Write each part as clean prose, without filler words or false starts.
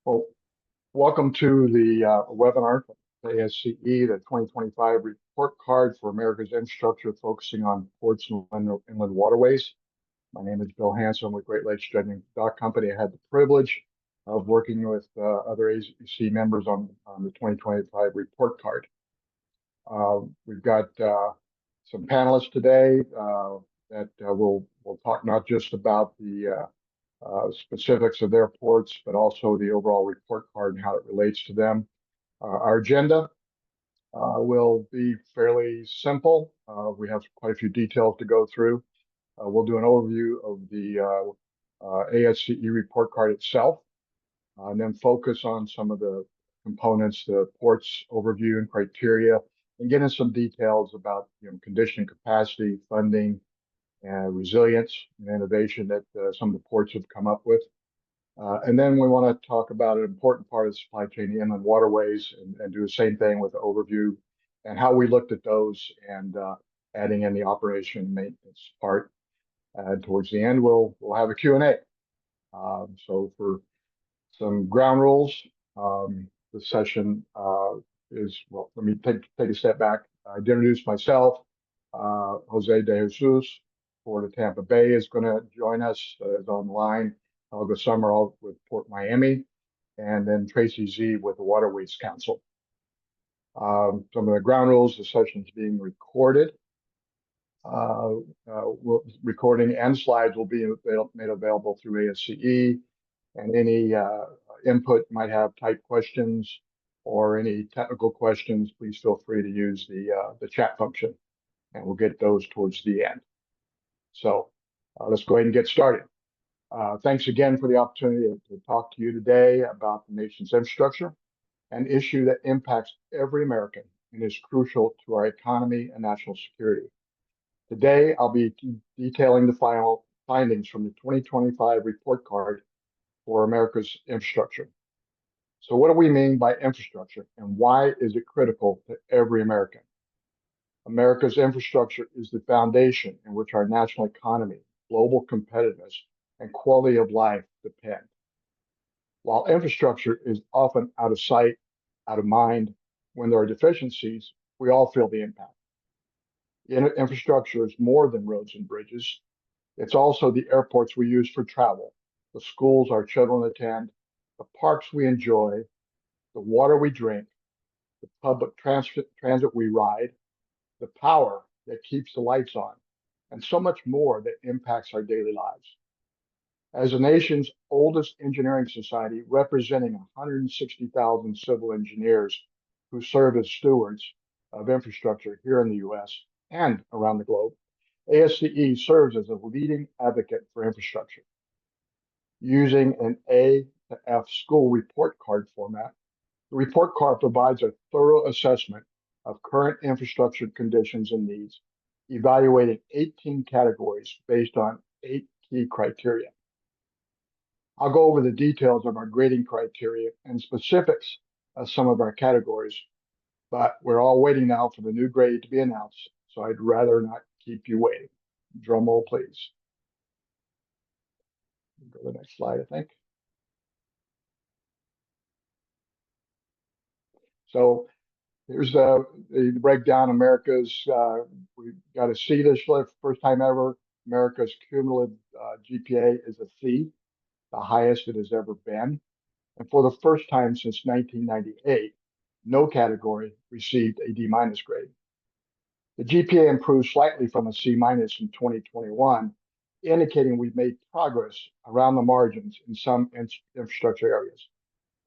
Well, welcome to the webinar for ASCE, the 2025 report card for America's infrastructure, focusing on ports and inland waterways. My name is Bill Hanson with Great Lakes Dredging Dock Company. I had the privilege of working with other ASCE members on the 2025 report card. We've got some panelists today that will talk not just about the specifics of their ports, but also the overall report card and how it relates to them. Our agenda will be fairly simple. We have quite a few details to go through. We'll do an overview of the ASCE report card itself, and then focus on some of the components, the ports overview and criteria, and get into some details about condition, capacity, funding, and resilience and innovation that some of the ports have come up with. And then we want to talk about an important part of the supply chain, the inland waterways, and do the same thing with the overview and how we looked at those, and adding in the operation and maintenance part. Towards the end, we'll have a Q&A. So for some ground rules, the session is, well, let me take a step back. I introduce myself. Jose De Jesus, Port of Tampa Bay, is going to join us, is online. Helga Summerall with Port Miami, and then Tracy Z with the Waterways Council. Some of the ground rules: the session is being recorded. Recording and slides will be made available through ASCE, and any input you might have, type questions or any technical questions, please feel free to use the chat function, and we'll get those towards the end. So let's go ahead and get started. Thanks again for the opportunity to talk to you today about the nation's infrastructure, an issue that impacts every American and is crucial to our economy and national security. Today, I'll be detailing the final findings from the 2025 report card for America's infrastructure. So what do we mean by infrastructure, and why is it critical to every American? America's infrastructure is the foundation in which our national economy, global competitiveness, and quality of life depend. While infrastructure is often out of sight, out of mind, when there are deficiencies, we all feel the impact. Infrastructure is more than roads and bridges. It's also the airports we use for travel, the schools our children attend, the parks we enjoy, the water we drink, the public transit we ride, the power that keeps the lights on, and so much more that impacts our daily lives. As the nation's oldest engineering society, representing 160,000 civil engineers who serve as stewards of infrastructure here in the U.S. and around the globe, ASCE serves as a leading advocate for infrastructure. Using an A to F school report card format, the report card provides a thorough assessment of current infrastructure conditions and needs, evaluating 18 categories based on 8 key criteria. I'll go over the details of our grading criteria and specifics of some of our categories, but we're all waiting now for the new grade to be announced, so I'd rather not keep you waiting. Drum roll, please. Go to the next slide, I think. So here's the breakdown. America's, we've got a C this year, first time ever. America's cumulative GPA is a C, the highest it has ever been. And for the first time since 1998, no category received a D- grade. The GPA improved slightly from a C- in 2021, indicating we've made progress around the margins in some infrastructure areas.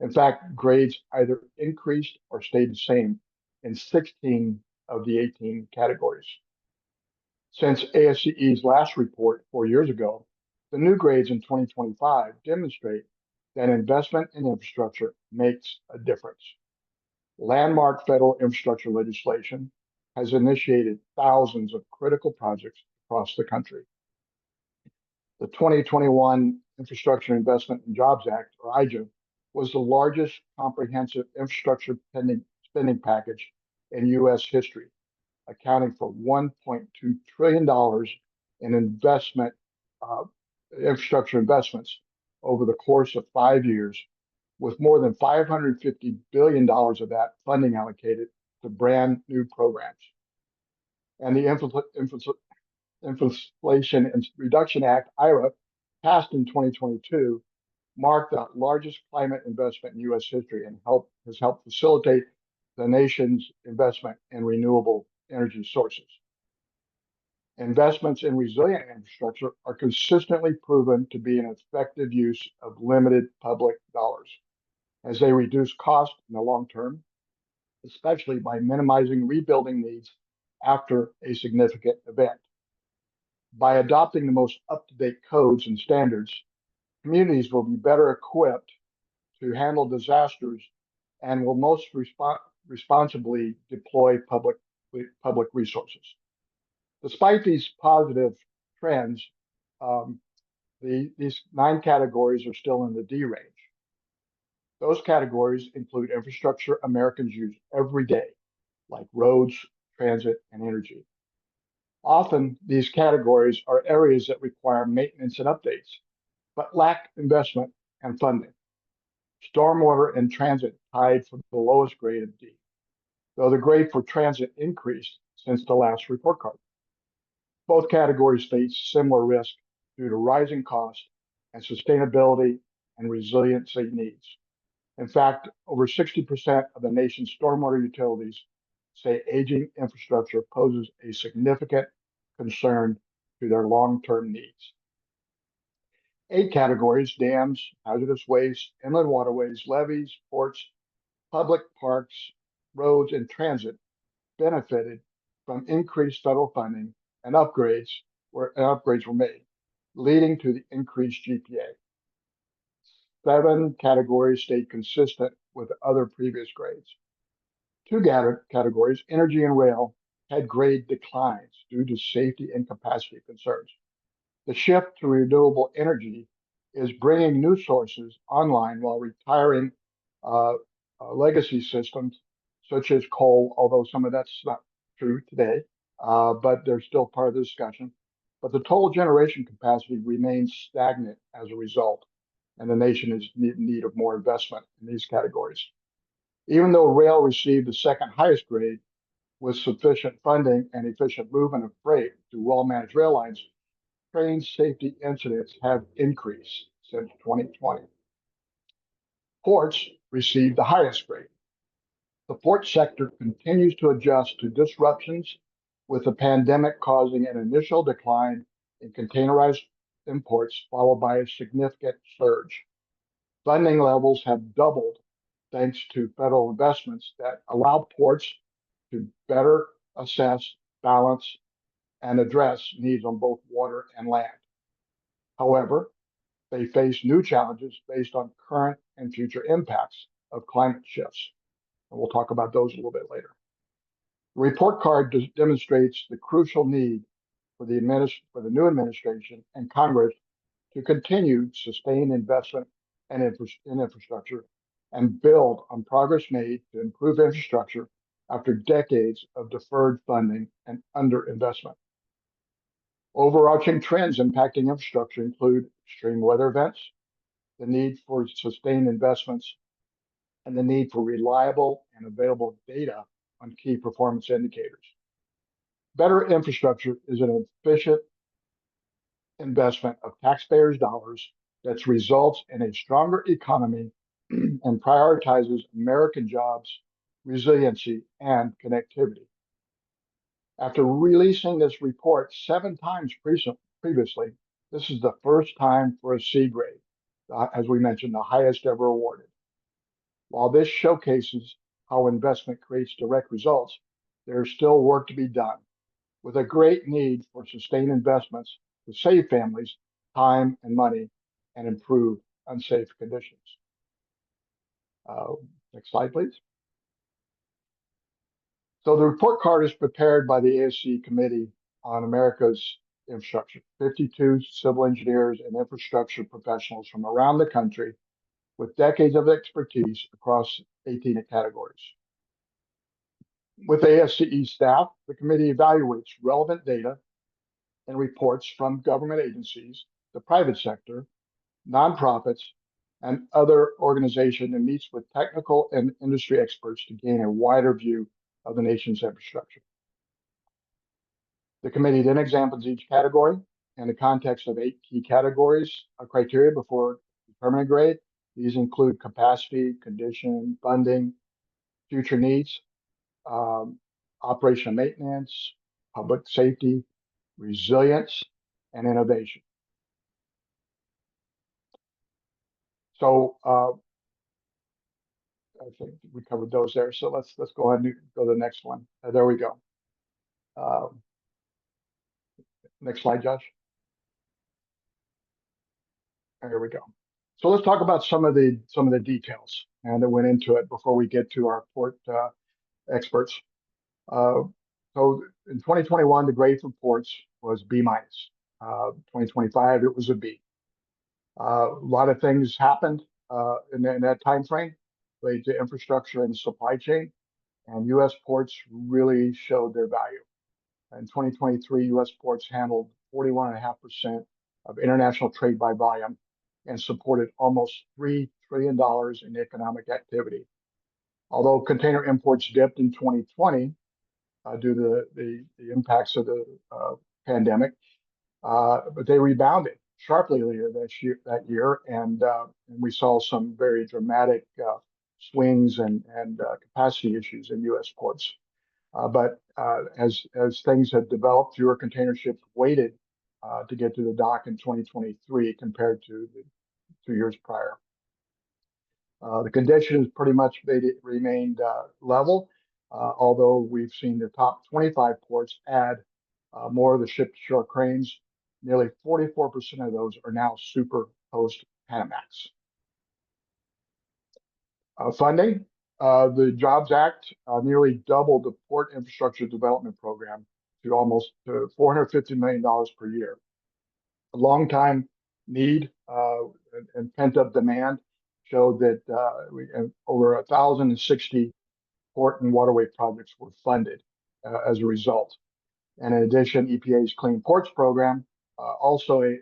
In fact, grades either increased or stayed the same in 16 of the 18 categories. Since ASCE's last report 4 years ago, the new grades in 2025 demonstrate that investment in infrastructure makes a difference. Landmark federal infrastructure legislation has initiated thousands of critical projects across the country. The 2021 Infrastructure Investment and Jobs Act, or IJA, was the largest comprehensive infrastructure spending package in U.S. history, accounting for $1.2 trillion in infrastructure investments over the course of 5 years, with more than $550 billion of that funding allocated to brand new programs. And the Inflation Reduction Act, IRA, passed in 2022, marked the largest climate investment in U.S. history and has helped facilitate the nation's investment in renewable energy sources. Investments in resilient infrastructure are consistently proven to be an effective use of limited public dollars, as they reduce costs in the long term, especially by minimizing rebuilding needs after a significant event. By adopting the most up-to-date codes and standards, communities will be better equipped to handle disasters and will most responsibly deploy public resources. Despite these positive trends, um, these 9 categories are still in the D range. Those categories include infrastructure Americans use every day, like roads, transit, and energy. Often, these categories are areas that require maintenance and updates, but lack investment and funding. Stormwater and transit tied for the lowest grade of D, though the grade for transit increased since the last report card. Both categories face similar risk due to rising costs and sustainability and resiliency needs. In fact, over 60% of the nation's stormwater utilities say aging infrastructure poses a significant concern to their long-term needs. 8 categories: dams, hazardous waste, inland waterways, levees, ports, public parks, roads, and transit benefited from increased federal funding and upgrades were made, leading to the increased GPA. 7 categories stayed consistent with other previous grades. 2 categories, energy and rail, had grade declines due to safety and capacity concerns. The shift to renewable energy is bringing new sources online while retiring uh, legacy systems such as coal, although some of that's not true today, but they're still part of the discussion. But the total generation capacity remains stagnant as a result, and the nation is in need of more investment in these categories. Even though rail received the second highest grade with sufficient funding and efficient movement of freight through well-managed rail lines, train safety incidents have increased since 2020. Ports received the highest grade. The port sector continues to adjust to disruptions, with the pandemic causing an initial decline in containerized imports, followed by a significant surge. Funding levels have doubled thanks to federal investments that allow ports to better assess, balance, and address needs on both water and land. However, they face new challenges based on current and future impacts of climate shifts. And we'll talk about those a little bit later. The report card demonstrates the crucial need for the new administration and Congress to continue sustained investment in infrastructure and build on progress made to improve infrastructure after decades of deferred funding and underinvestment. Overarching trends impacting infrastructure include extreme weather events, the need for sustained investments, and the need for reliable and available data on key performance indicators. Better infrastructure is an efficient investment of taxpayers' dollars that results in a stronger economy and prioritizes American jobs, resiliency, and connectivity. After releasing this report 7 times previously, this is the first time for a C grade, as we mentioned, the highest ever awarded. While this showcases how investment creates direct results, there is still work to be done, with a great need for sustained investments to save families time and money and improve unsafe conditions. Next slide, please. So the report card is prepared by the ASCE Committee on America's Infrastructure, 52 civil engineers and infrastructure professionals from around the country with decades of expertise across 18 categories. With ASCE staff, the committee evaluates relevant data and reports from government agencies, the private sector, nonprofits, and other organization and meets with technical and industry experts to gain a wider view of the nation's infrastructure. The committee then examines each category in the context of 8 key categories of criteria before determining a grade. These include capacity, condition, funding, future needs, um, operation and maintenance, public safety, resilience, and innovation. So I think we covered those there. So let's go ahead and go to the next one. There we go. Next slide, Josh. There we go. So let's talk about some of the details and that went into it before we get to our port experts. Uh, so in 2021, the grade for ports was B minus. 2025, it was a B. A lot of things happened in that time frame related to infrastructure and supply chain, and U.S. ports really showed their value. In 2023, U.S. ports handled 41.5% of international trade by volume and supported almost $3 trillion in economic activity. Although container imports dipped in 2020 due to the impacts of the pandemic, but they rebounded sharply later that year, and we saw some very dramatic swings and capacity issues in U.S. ports. But as things have developed, fewer container ships waited to get to the dock in 2023 compared to the 2 years prior. The conditions pretty much remained level, although we've seen the top 25 ports add more of the ship-to-shore cranes. Nearly 44% of those are now super post-Panamax. Funding. The Jobs Act nearly doubled the Port Infrastructure Development Program to almost $450 million per year. A long time need and pent-up demand showed that over 1,060 port and waterway projects were funded as a result. And in addition, EPA's Clean Ports Program, also a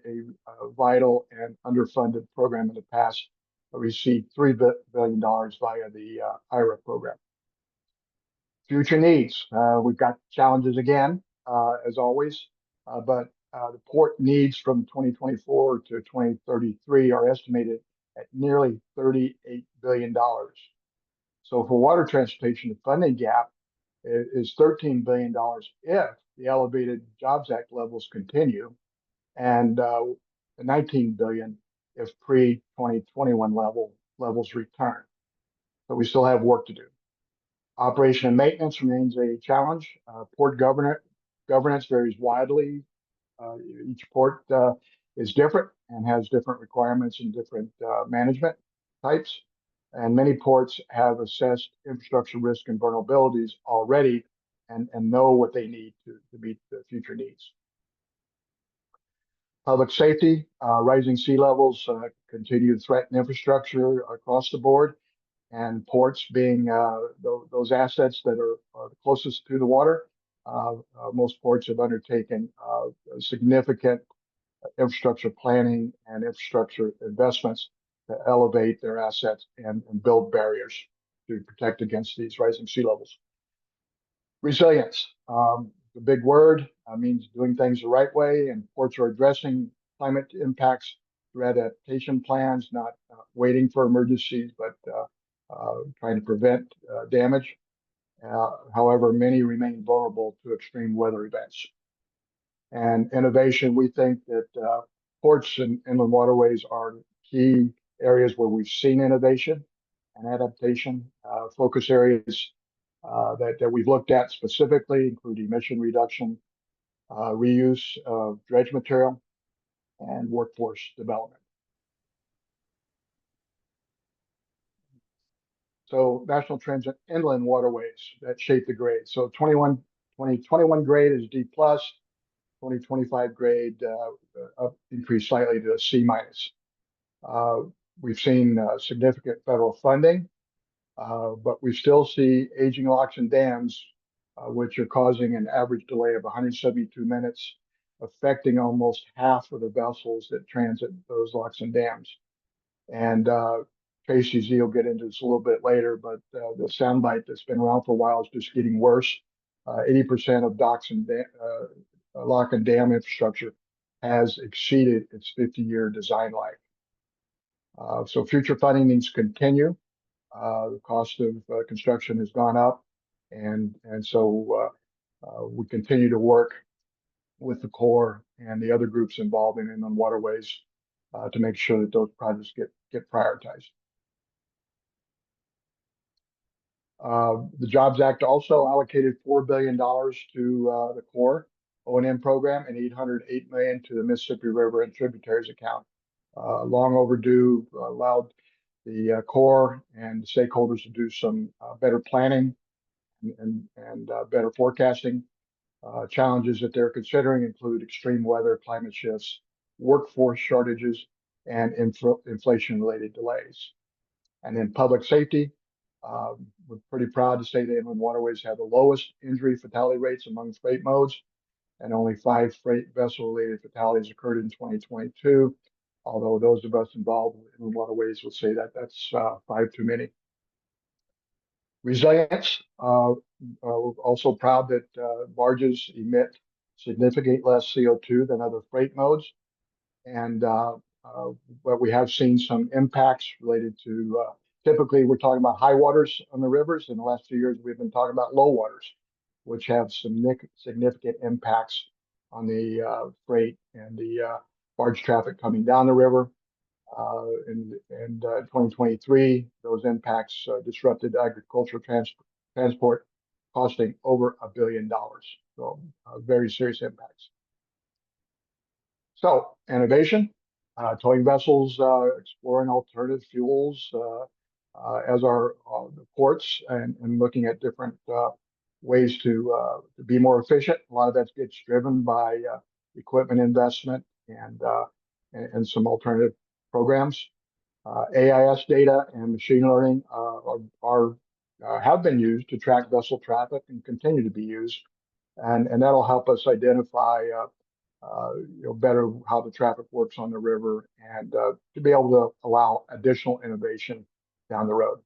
vital and underfunded program in the past, received $3 billion via the IRA program. Future needs. We've got challenges again, as always, but the port needs from 2024 to 2033 are estimated at nearly $38 billion. So for water transportation, the funding gap is $13 billion if the elevated Jobs Act levels continue, and $19 billion if pre-2021 levels return. But we still have work to do. Operation and maintenance remains a challenge. Port governance varies widely. Each port is different and has different requirements and different management types. And many ports have assessed infrastructure risk and vulnerabilities already and know what they need to meet the future needs. Public safety, rising sea levels continue to threaten infrastructure across the board, and ports being those assets that are the closest to the water. Most ports have undertaken significant infrastructure planning and infrastructure investments to elevate their assets and build barriers to protect against these rising sea levels. Resilience, the big word, means doing things the right way, and ports are addressing climate impacts through adaptation plans, not waiting for emergencies, but trying to prevent damage. However, many remain vulnerable to extreme weather events. And innovation, we think that ports and inland waterways are key areas where we've seen innovation and adaptation. Focus areas that we've looked at specifically include emission reduction, reuse of dredge material, and workforce development. So National Transit Inland Waterways that shape the grade. So 2021 grade is D plus, 2025 grade increased slightly to a C minus. We've seen significant federal funding, but we still see aging locks and dams, which are causing an average delay of 172 minutes, affecting almost half of the vessels that transit those locks and dams. And Tracy Z will get into this a little bit later, but the soundbite that's been around for a while is just getting worse. 80% of docks and lock and dam infrastructure has exceeded its 50-year design life. So future funding needs to continue. The cost of construction has gone up, and so we continue to work with the Corps and the other groups involved in inland waterways to make sure that those projects get prioritized. The Jobs Act also allocated $4 billion to the Corps O&M program and $808 million to the Mississippi River and tributaries account. Long overdue, allowed the Corps and stakeholders to do some better planning and better forecasting. Challenges that they're considering include extreme weather, climate shifts, workforce shortages, and inflation-related delays. And then public safety, we're pretty proud to say that inland waterways have the lowest injury fatality rates among freight modes, and only 5 freight vessel-related fatalities occurred in 2022. Although those of us involved in inland waterways will say that that's 5 too many. Resilience, we're also proud that barges emit significantly less CO2 than other freight modes. And but we have seen some impacts related to, typically we're talking about high waters on the rivers. In the last few years, we've been talking about low waters, which have some significant impacts on the freight and the barge traffic coming down the river. In 2023, those impacts disrupted agricultural transport, costing over $1 billion. So very serious impacts. So innovation, towing vessels exploring alternative fuels as our the ports and looking at different ways to be more efficient. A lot of that gets driven by equipment investment and some alternative programs. AIS data and machine learning have been used to track vessel traffic and continue to be used, and that'll help us identify better how the traffic works on the river and to be able to allow additional innovation down the road.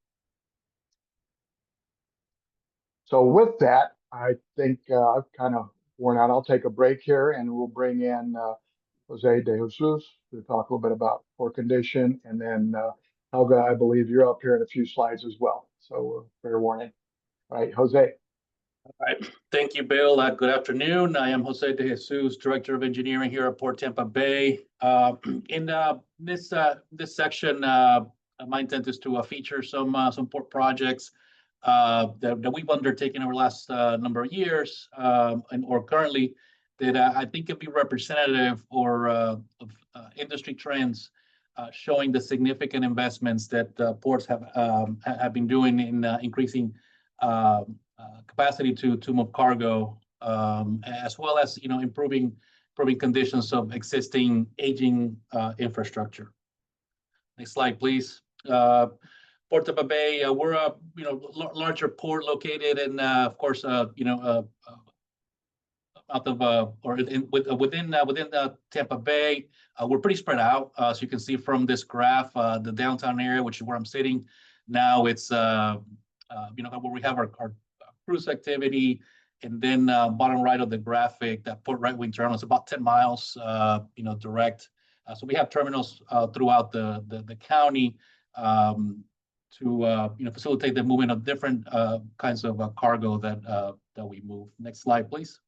So with that, I think I've kind of worn out. I'll take a break here and we'll bring in Jose de Jesus to talk a little bit about port condition, and then Helga, I believe you're up here in a few slides as well. So fair warning. All right, Jose. All right, thank you, Bill. Good afternoon. I am Jose de Jesus, Director of Engineering here at Port Tampa Bay. In this section, my intent is to feature some port projects that we've undertaken over the last number of years or currently that I think could be representative of industry trends showing the significant investments that ports have been doing in increasing capacity to move cargo, as well as improving conditions of existing aging infrastructure. Next slide, please. Port Tampa Bay, we're a larger port located in, of course, out of within Tampa Bay. We're pretty spread out, so you can see from this graph, the downtown area, which is where I'm sitting now. It's where we have our cruise activity, and then bottom right of the graphic, that port right wing terminal is about 10 miles, direct. So we have terminals throughout the county to facilitate the movement of different kinds of cargo that we move. Next slide, please.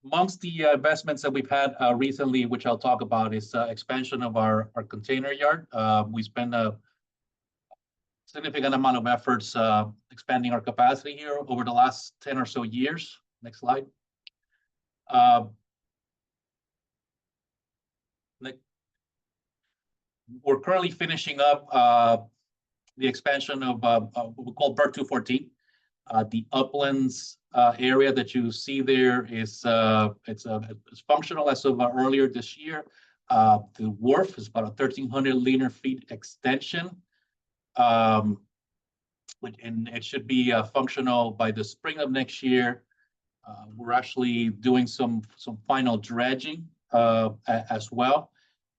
Amongst the investments that we've had recently, which I'll talk about, is expansion of our container yard. We spend a significant amount of efforts expanding our capacity here over the last 10 or so years. Next slide. We're currently finishing up the expansion of what we call BERT 214. The uplands area that you see there is it's functional as of earlier this year. The wharf is about a 1,300 linear feet extension, and it should be functional by the spring of next year. We're actually doing some final dredging as well.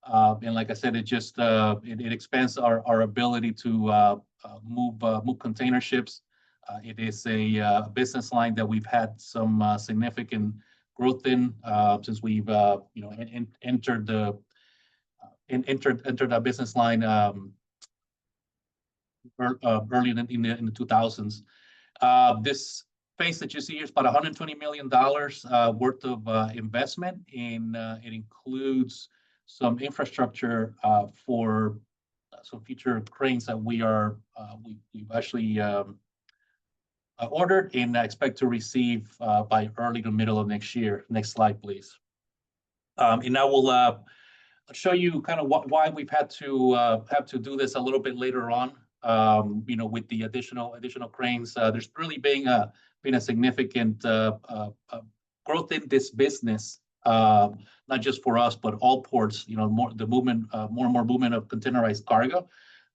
And like I said, it expands our ability to move container ships. It is a business line that we've had some significant growth in since we've entered that business line early in the 2000s. This phase that you see here is about $120 million worth of investment, and it includes some infrastructure for some future cranes that we've actually ordered and expect to receive by early to middle of next year. Next slide, please. And I will show you kind of why we've had to do this a little bit later on. With the additional cranes, there's really been a significant growth in this business, not just for us, but all ports. More and more movement of containerized cargo,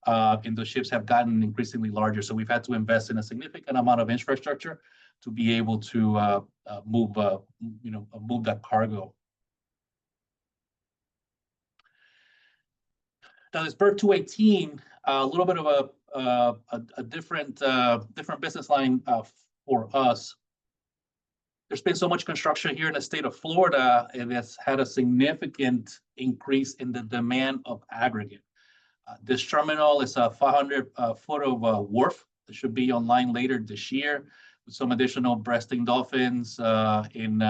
and the ships have gotten increasingly larger. So we've had to invest in a significant amount of infrastructure to be able to move that cargo. Now, this Bird 218, a little bit of a different business line for us. There's been so much construction here in the state of Florida, and it's had a significant increase in the demand of aggregate. This terminal is a 500-foot of wharf that should be online later this year, with some additional breasting dolphins and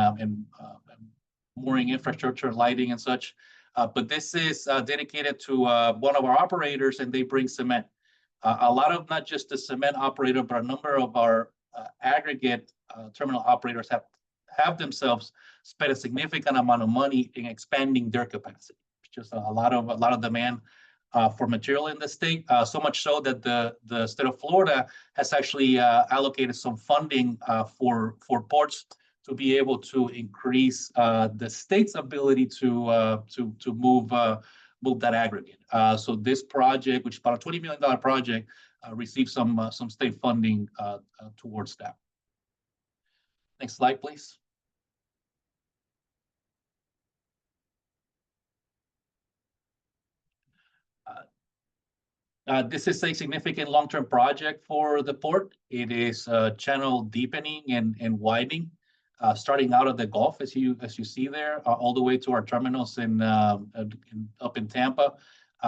mooring infrastructure, lighting, and such. But this is dedicated to one of our operators, and they bring cement. A lot of not just the cement operator, but a number of our aggregate terminal operators have themselves spent a significant amount of money in expanding their capacity. It's just a lot of demand for material in the state, so much so that the state of Florida has actually allocated some funding for ports to be able to increase the state's ability to move that aggregate. So this project, which is about a $20 million project, received some state funding towards that. Next slide, please. This is a significant long-term project for the port. It is channel deepening and widening, starting out of the Gulf, as you see there, all the way to our terminals up in Tampa.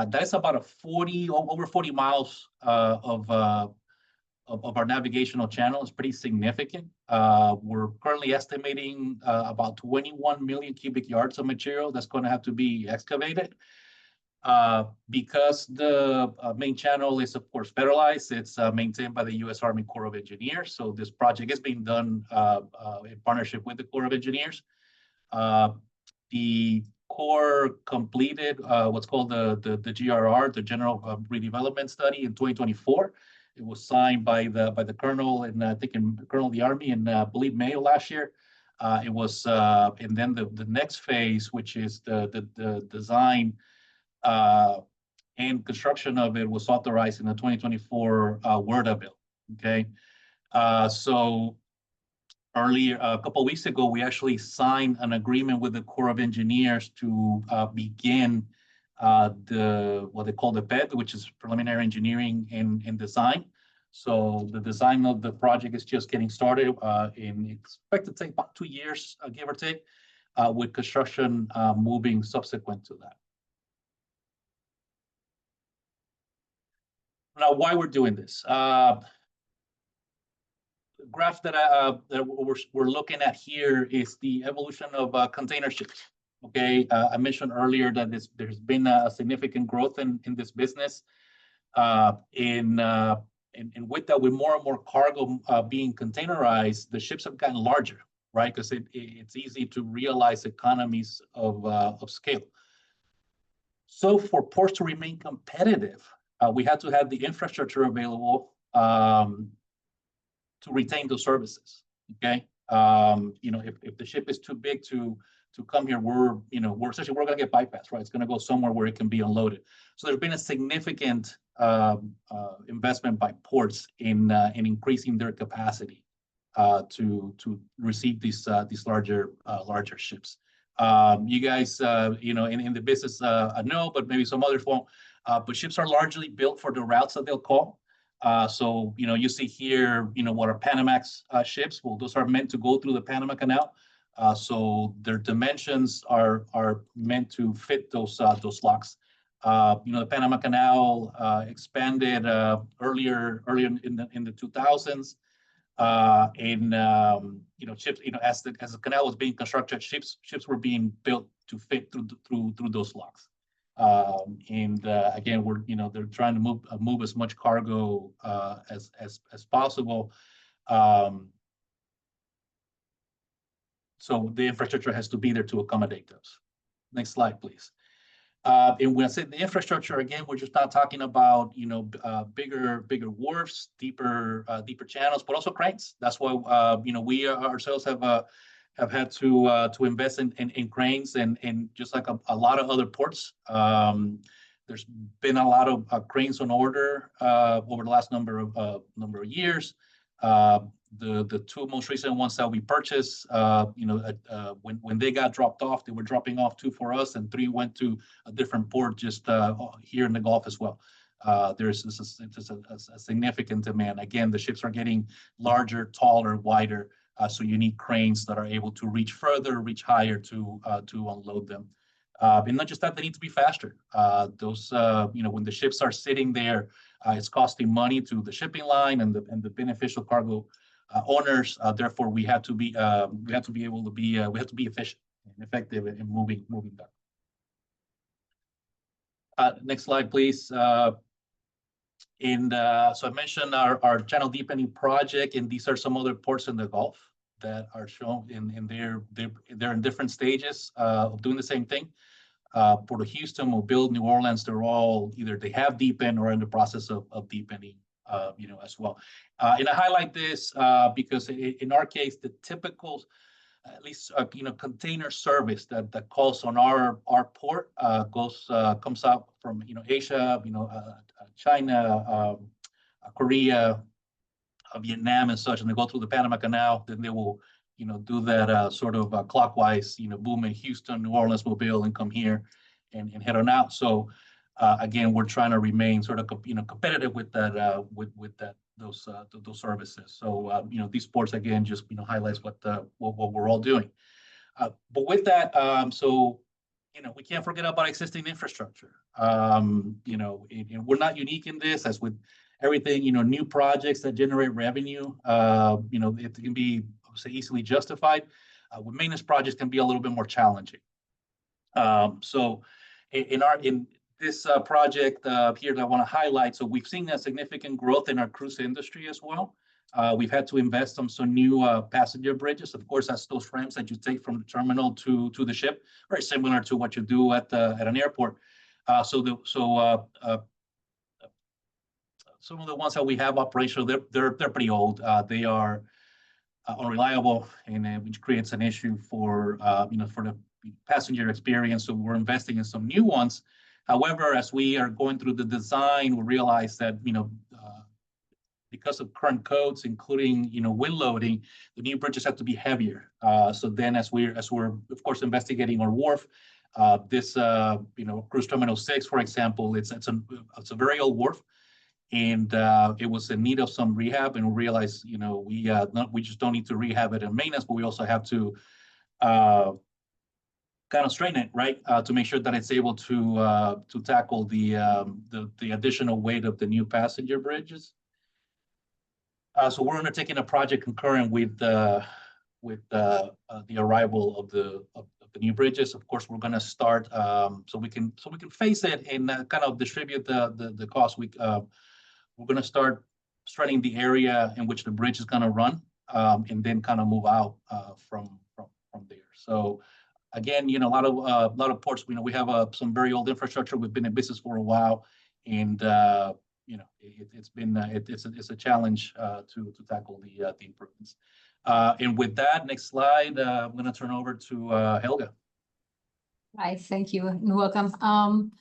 That's about over 40 miles of our navigational channel. It's pretty significant. We're currently estimating about 21 million cubic yards of material that's going to have to be excavated. Because the main channel is, of course, federalized, it's maintained by the U.S. Army Corps of Engineers. So this project is being done in partnership with the Corps of Engineers. The Corps completed what's called the GRR, the General Redevelopment Study, in 2024. It was signed by the colonel, and I think colonel of the Army in I believe May of last year. It was, and then the next phase, which is the design and construction of it, was authorized in the 2024 WRDA bill. Okay, so earlier, a couple of weeks ago, we actually signed an agreement with the Corps of Engineers to begin what they call the PED, which is preliminary engineering and design. So the design of the project is just getting started, and expect to take about 2 years, give or take, with construction moving subsequent to that. Now, why we're doing this? The graph that we're looking at here is the evolution of container ships. Okay, I mentioned earlier that there's been a significant growth in this business. And with that, with more and more cargo being containerized, the ships have gotten larger, right? Because it's easy to realize economies of scale. So for ports to remain competitive, we had to have the infrastructure available to retain those services. Okay, if the ship is too big to come here, we're essentially going to get bypassed, right? It's going to go somewhere where it can be unloaded. So there's been a significant investment by ports in increasing their capacity to receive these larger ships. You guys, in the business, know, but maybe some others won't. But ships are largely built for the routes that they'll call. So, you see here, what are Panamax ships? Well, those are meant to go through the Panama Canal. So their dimensions are meant to fit those locks. The Panama Canal expanded earlier in the 2000s. Ships, as the canal was being constructed, ships were being built to fit through those locks. Again, they're trying to move as much cargo as possible. So the infrastructure has to be there to accommodate those. Next slide, please. And when I say the infrastructure, again, we're just not talking about bigger wharfs, deeper channels, but also cranes. That's why we ourselves have had to invest in cranes and just like a lot of other ports. There's been a lot of cranes on order over the last number of years. The two most recent ones that we purchased, when they got dropped off, they were dropping off 2 for us, and 3 went to a different port just here in the Gulf as well. There's a significant demand. Again, the ships are getting larger, taller, wider, so you need cranes that are able to reach further, reach higher to unload them. And not just that, they need to be faster. When the ships are sitting there, it's costing money to the shipping line and the beneficial cargo owners. Therefore, we have to be efficient and effective in moving them. Next slide, please. So I mentioned our channel deepening project, and these are some other ports in the Gulf that are shown they're in different stages of doing the same thing. Port of Houston, Mobile, New Orleans, they're all either they have deepened or in the process of deepening, as well. And I highlight this because in our case, the typical, at least container service that calls on our port comes out from Asia, China, Korea, Vietnam, and such, and they go through the Panama Canal. Then they will do that sort of clockwise, boom in Houston, New Orleans, Mobile, and come here and head on out. So again, we're trying to remain sort of competitive with that those services. So these ports again just highlights what we're all doing. But with that, we can't forget about existing infrastructure. And we're not unique in this, as with everything, new projects that generate revenue, it can be, I would say, easily justified. With maintenance projects can be a little bit more challenging. So in this project here that I want to highlight, so we've seen a significant growth in our cruise industry as well. We've had to invest in some new passenger bridges. Of course, that's those ramps that you take from the terminal to the ship, very similar to what you do at an airport. Some of the ones that we have operational, they're pretty old. They are unreliable, and which creates an issue for the passenger experience. So we're investing in some new ones. However, as we are going through the design, we realize that because of current codes, including wind loading, the new bridges have to be heavier. So then, as we're of course investigating our wharf, this Cruise Terminal 6, for example, it's a very old wharf, and it was in need of some rehab, and we realized we just don't need to rehab it in maintenance, but we also have to kind of straighten it, right, to make sure that it's able to tackle the additional weight of the new passenger bridges. So we're undertaking a project concurrent with the arrival of the new bridges. Of course, we're going to start so we can face it and kind of distribute the cost. We're going to start straightening the area in which the bridge is going to run, and then kind of move out from there. So again, a lot of ports. We have some very old infrastructure. We've been in business for a while, and it's a challenge to tackle the improvements. And with that, next slide, I'm going to turn over to Helga. Hi, thank you and welcome. I'm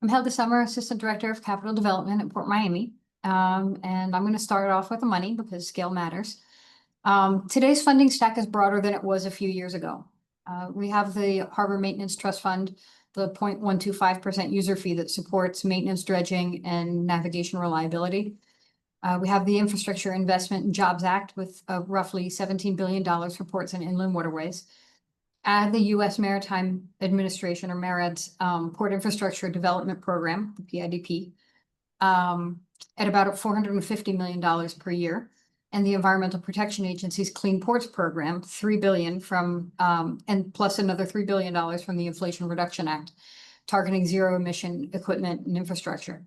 Helga Summer, Assistant Director of Capital Development at Port Miami. And I'm going to start off with the money because scale matters. Today's funding stack is broader than it was a few years ago. We have the Harbor Maintenance Trust Fund, the 0.125% user fee that supports maintenance, dredging, and navigation reliability. We have the Infrastructure Investment and Jobs Act with roughly $17 billion for ports and inland waterways. Add the U.S. Maritime Administration, or MARAD's Port Infrastructure Development Program, the PIDP, at about $450 million per year. And the Environmental Protection Agency's Clean Ports Program, $3 billion from, and plus another $3 billion from the Inflation Reduction Act, targeting zero emission equipment and infrastructure.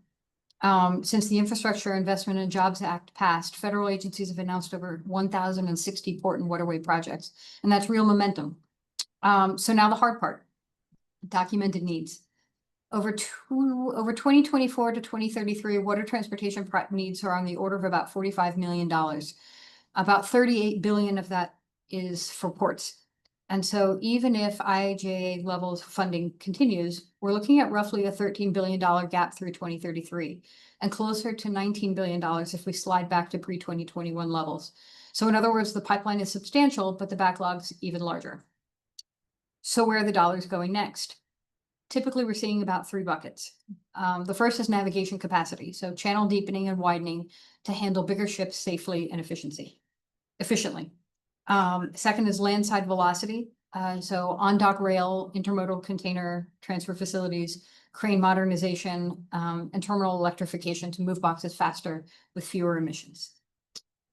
Since the Infrastructure Investment and Jobs Act passed, federal agencies have announced over 1,060 port and waterway projects, and that's real momentum. So now the hard part, documented needs. Over 2024 to 2033, water transportation needs are on the order of about $45 million. About $38 billion of that is for ports. And so even if IIJA levels funding continues, we're looking at roughly a $13 billion gap through 2033 and closer to $19 billion if we slide back to pre-2021 levels. So in other words, the pipeline is substantial, but the backlog's even larger. So where are the dollars going next? Typically, we're seeing about three buckets. The first is navigation capacity, so channel deepening and widening to handle bigger ships safely and efficiently. Second is landside velocity, so on-dock rail, intermodal container transfer facilities, crane modernization, and terminal electrification to move boxes faster with fewer emissions.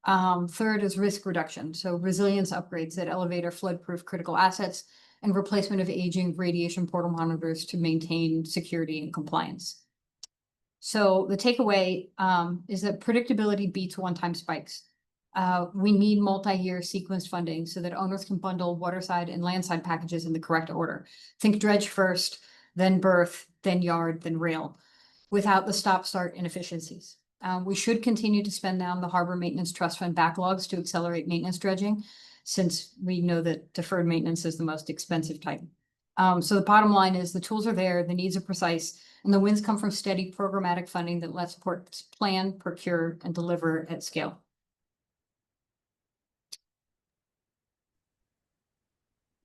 Third is risk reduction, so resilience upgrades that elevate or flood-proof critical assets, and replacement of aging radiation portal monitors to maintain security and compliance. So the takeaway is that predictability beats one-time spikes. We need multi-year sequenced funding so that owners can bundle waterside and landside packages in the correct order. Think dredge first, then berth, then yard, then rail, without the stop-start inefficiencies. We should continue to spend down the Harbor Maintenance Trust Fund backlogs to accelerate maintenance dredging, since we know that deferred maintenance is the most expensive type. So the bottom line is the tools are there, the needs are precise, and the wins come from steady programmatic funding that lets ports plan, procure, and deliver at scale.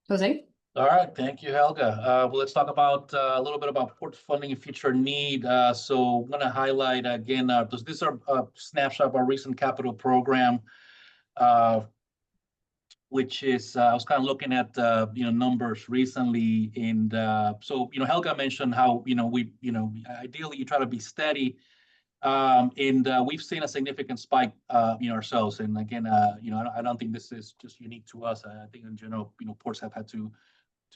Jose? All right, thank you, Helga. Well, let's talk about a little bit about port funding and future need. So I'm going to highlight again, this is a snapshot of our recent capital program, which is I was kind of looking at numbers recently, and so Helga mentioned how we ideally you try to be steady, and we've seen a significant spike ourselves, and again I don't think this is just unique to us. I think in general ports have had to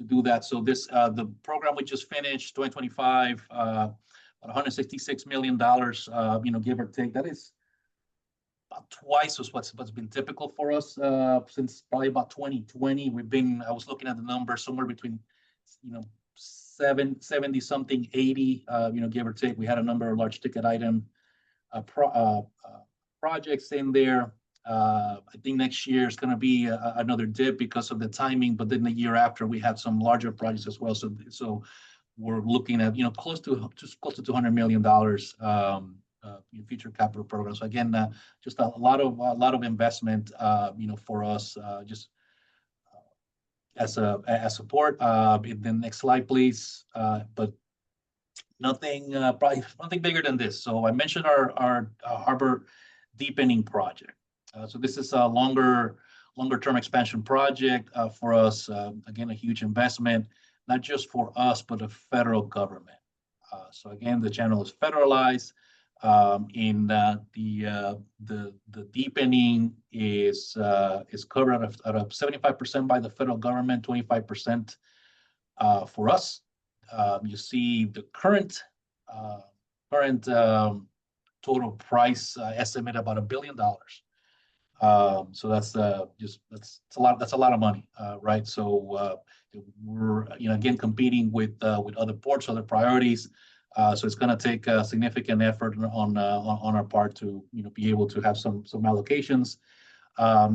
do that. So this the program we just finished 2025, $166 million, give or take. That is about twice as what's been typical for us since probably about 2020. I was looking at the numbers somewhere between 70 something, 80, give or take. We had a number of large ticket item projects in there. I think next year is going to be another dip because of the timing, but then the year after we had some larger projects as well. So we're looking at close to $200 million future capital programs. So again, just a lot of investment, for us, just as a support. In the next slide, please. But probably nothing bigger than this. So I mentioned our harbor deepening project. So this is a longer term expansion project for us. Again, a huge investment, not just for us, but the federal government. So again, the channel is federalized. In the deepening is covered at 75% by the federal government, 25% for us. You see the current total price estimate about $1 billion. So that's a lot of money, right? So we're again competing with other ports, other priorities. So it's going to take a significant effort on our part to be able to have some allocations.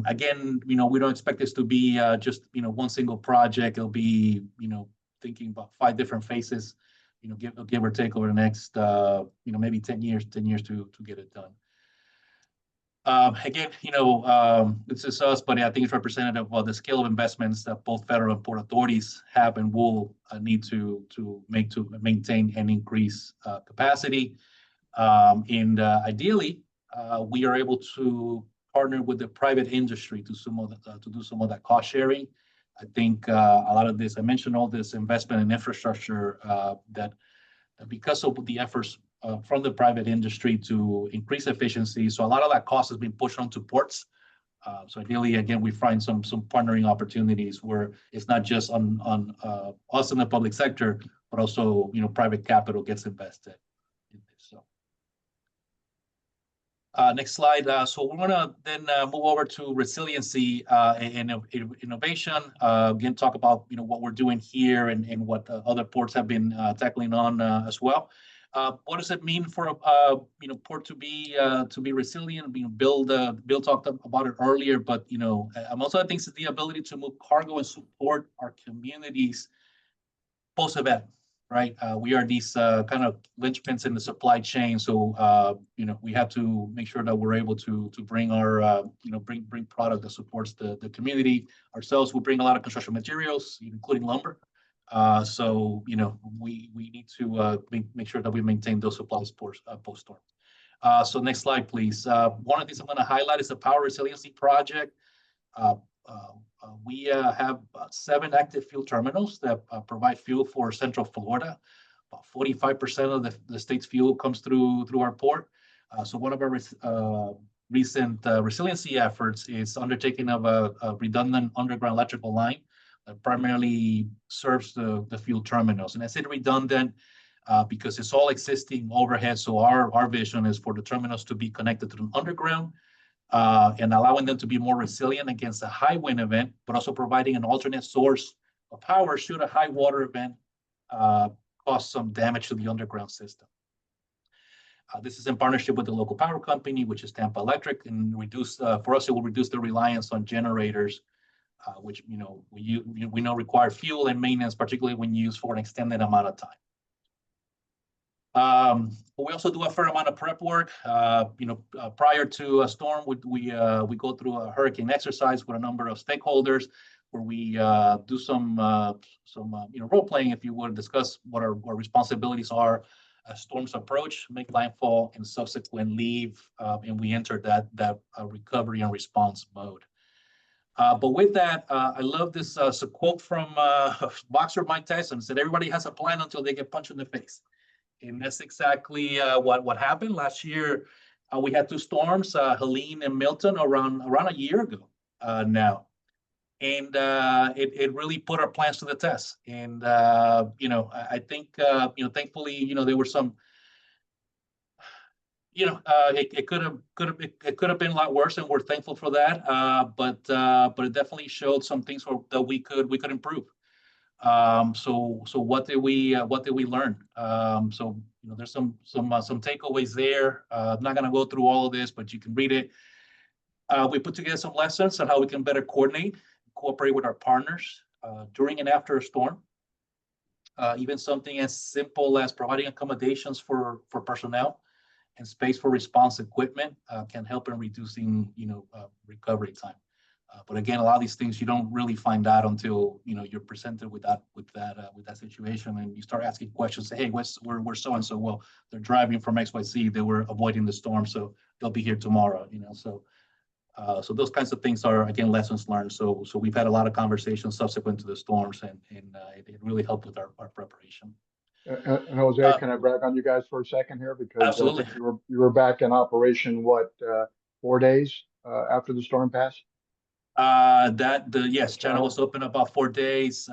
Again, we don't expect this to be just one single project. It'll be thinking about 5 different phases, give or take over the next maybe 10 years to get it done. Again, this is us, but I think it's representative of the scale of investments that both federal and port authorities have and will need to make to maintain and increase capacity. And ideally, we are able to partner with the private industry to do some of that cost sharing. I think a lot of this, I mentioned all this investment in infrastructure that because of the efforts from the private industry to increase efficiency. So a lot of that cost has been pushed onto ports. So ideally, again, we find some partnering opportunities where it's not just on us in the public sector, but also private capital gets invested in this. So next slide. So we're gonna then move over to resiliency and innovation. Again, talk about what we're doing here and what other ports have been tackling on as well. What does it mean for port to be resilient? Bill talked about it earlier, but also I think it's the ability to move cargo and support our communities post-event, right? We are these kind of linchpins in the supply chain, so we have to make sure that we're able to bring our bring product that supports the community. Ourselves, we bring a lot of construction materials, including lumber. So we need to make sure that we maintain those supplies post-storm. So next slide, please. One of the things I'm going to highlight is the Power Resiliency Project. We have 7 active fuel terminals that provide fuel for Central Florida. About 45% of the state's fuel comes through our port. So one of our recent resiliency efforts is undertaking of a redundant underground electrical line that primarily serves the fuel terminals. And I say redundant because it's all existing overhead. So our vision is for the terminals to be connected to the underground and allowing them to be more resilient against a high wind event, but also providing an alternate source of power should a high water event cause some damage to the underground system. This is in partnership with the local power company, which is Tampa Electric, and for us, it will reduce the reliance on generators, which we know require fuel and maintenance, particularly when used for an extended amount of time. But we also do a fair amount of prep work. Prior to a storm, we go through a hurricane exercise with a number of stakeholders, where we do some role playing, if you would, discuss what our responsibilities are as storms approach, make landfall, and subsequent leave, and we enter that recovery and response mode. But with that, I love this quote from boxer Mike Tyson. Said, "Everybody has a plan until they get punched in the face." And that's exactly what happened last year. We had 2 storms, Helene and Milton, around a year ago now, and it really put our plans to the test. And I think thankfully there were some. It could have been a lot worse, and we're thankful for that. But it definitely showed some things that we could improve. So what did we learn? So there's some takeaways there. I'm not going to go through all of this, but you can read it. We put together some lessons on how we can better coordinate, cooperate with our partners during and after a storm. Even something as simple as providing accommodations for personnel and space for response equipment can help in reducing recovery time. But again, a lot of these things you don't really find out until you're presented with that situation, and you start asking questions. Say, hey, we're so and so. Well, they're driving from XYZ. They were avoiding the storm, so they'll be here tomorrow. So those kinds of things are, again, lessons learned. So we've had a lot of conversations subsequent to the storms, and it really helped with our preparation. And Jose, can I brag on you guys for a second here? Because absolutely. I think you were back in operation, 4 days after the storm passed? Yes, channel was open about 4 days.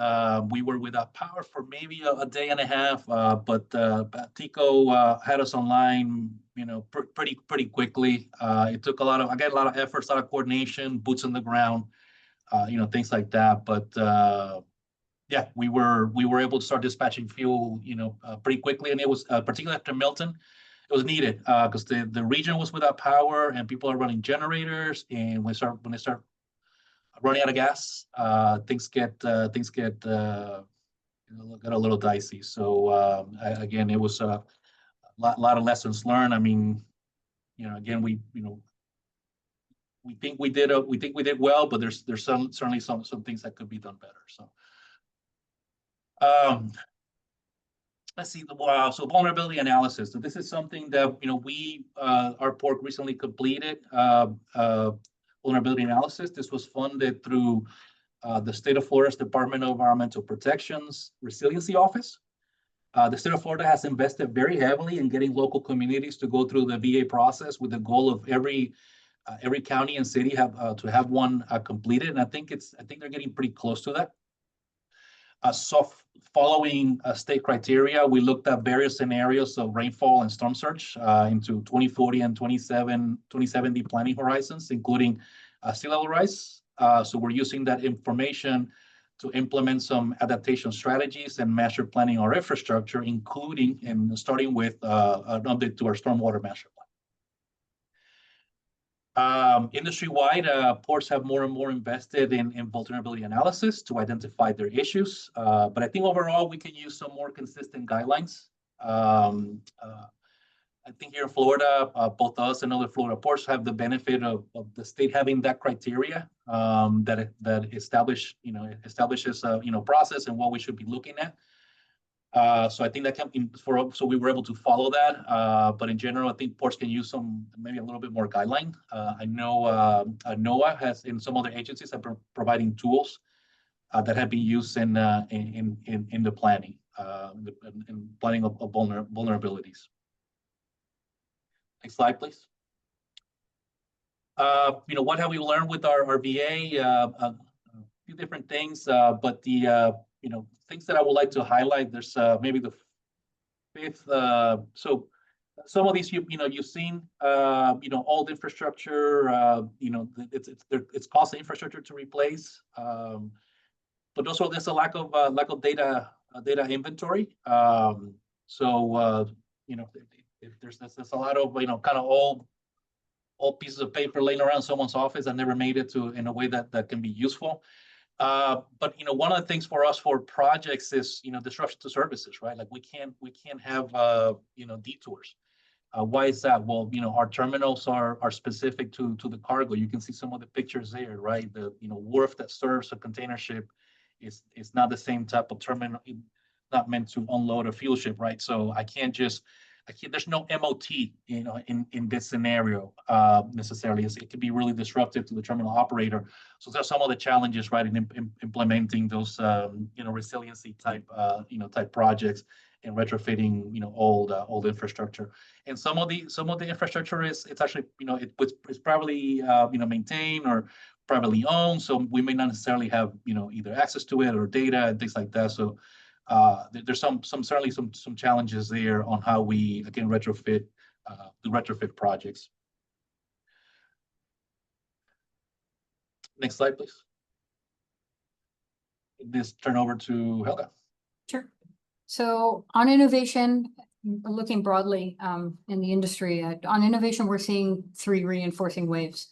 We were without power for maybe a day and a half, but Tico had us online, pretty quickly. It took a lot of efforts, a lot of coordination, boots on the ground, things like that. But yeah, we were able to start dispatching fuel, pretty quickly, and it was particularly after Milton. It was needed because the region was without power, and people are running generators, and when they start running out of gas, things get a little dicey. So again, it was a lot of lessons learned. I mean, again, we think we did well, but there's certainly some things that could be done better. So, let's see. Wow. So vulnerability analysis. So this is something that our port recently completed. Vulnerability analysis. This was funded through the State of Florida's Department of Environmental Protection's Resiliency Office. The state of Florida has invested very heavily in getting local communities to go through the VA process with the goal of every county and city to have one completed, and I think they're getting pretty close to that. So following state criteria, we looked at various scenarios of rainfall and storm surge into 2040 and 2070 planning horizons, including sea level rise. So we're using that information to implement some adaptation strategies and master planning our infrastructure, including and starting with an update to our stormwater master plan. Industry-wide, ports have more and more invested in vulnerability analysis to identify their issues. But I think overall, we can use some more consistent guidelines. I think here in Florida, both us and other Florida ports have the benefit of the state having that criteria that establishes process and what we should be looking at. So I think that so we were able to follow that. But in general, I think ports can use maybe a little bit more guideline. I know NOAA has, in some other agencies, have been providing tools that have been used in the planning, in planning of vulnerabilities. Next slide, please. What have we learned with our VA? A few different things, but the things that I would like to highlight. There's maybe the fifth. So some of these you've seen. Old infrastructure. It's costly infrastructure to replace. But also there's a lack of data inventory. There's a lot of kind of old pieces of paper laying around someone's office that never made it to in a way that can be useful. But one of the things for us for projects is disruption to services, right? Like we can't have detours. Why is that? Well, our terminals are specific to the cargo. You can see some of the pictures there, right? The wharf that serves a container ship is not the same type of terminal, not meant to unload a fuel ship, right? So there's no MOT, in this scenario necessarily. It could be really disruptive to the terminal operator. So there's some of the challenges, right, in implementing those, resiliency type projects and retrofitting, old infrastructure. And some of the infrastructure it's actually, it's probably maintained or privately owned. So we may not necessarily have, either access to it or data and things like that. So there's certainly some challenges there on how we again do retrofit projects. Next slide, please. This turn over to Helga. Sure. So on innovation, looking broadly in the industry, on innovation, we're seeing three reinforcing waves.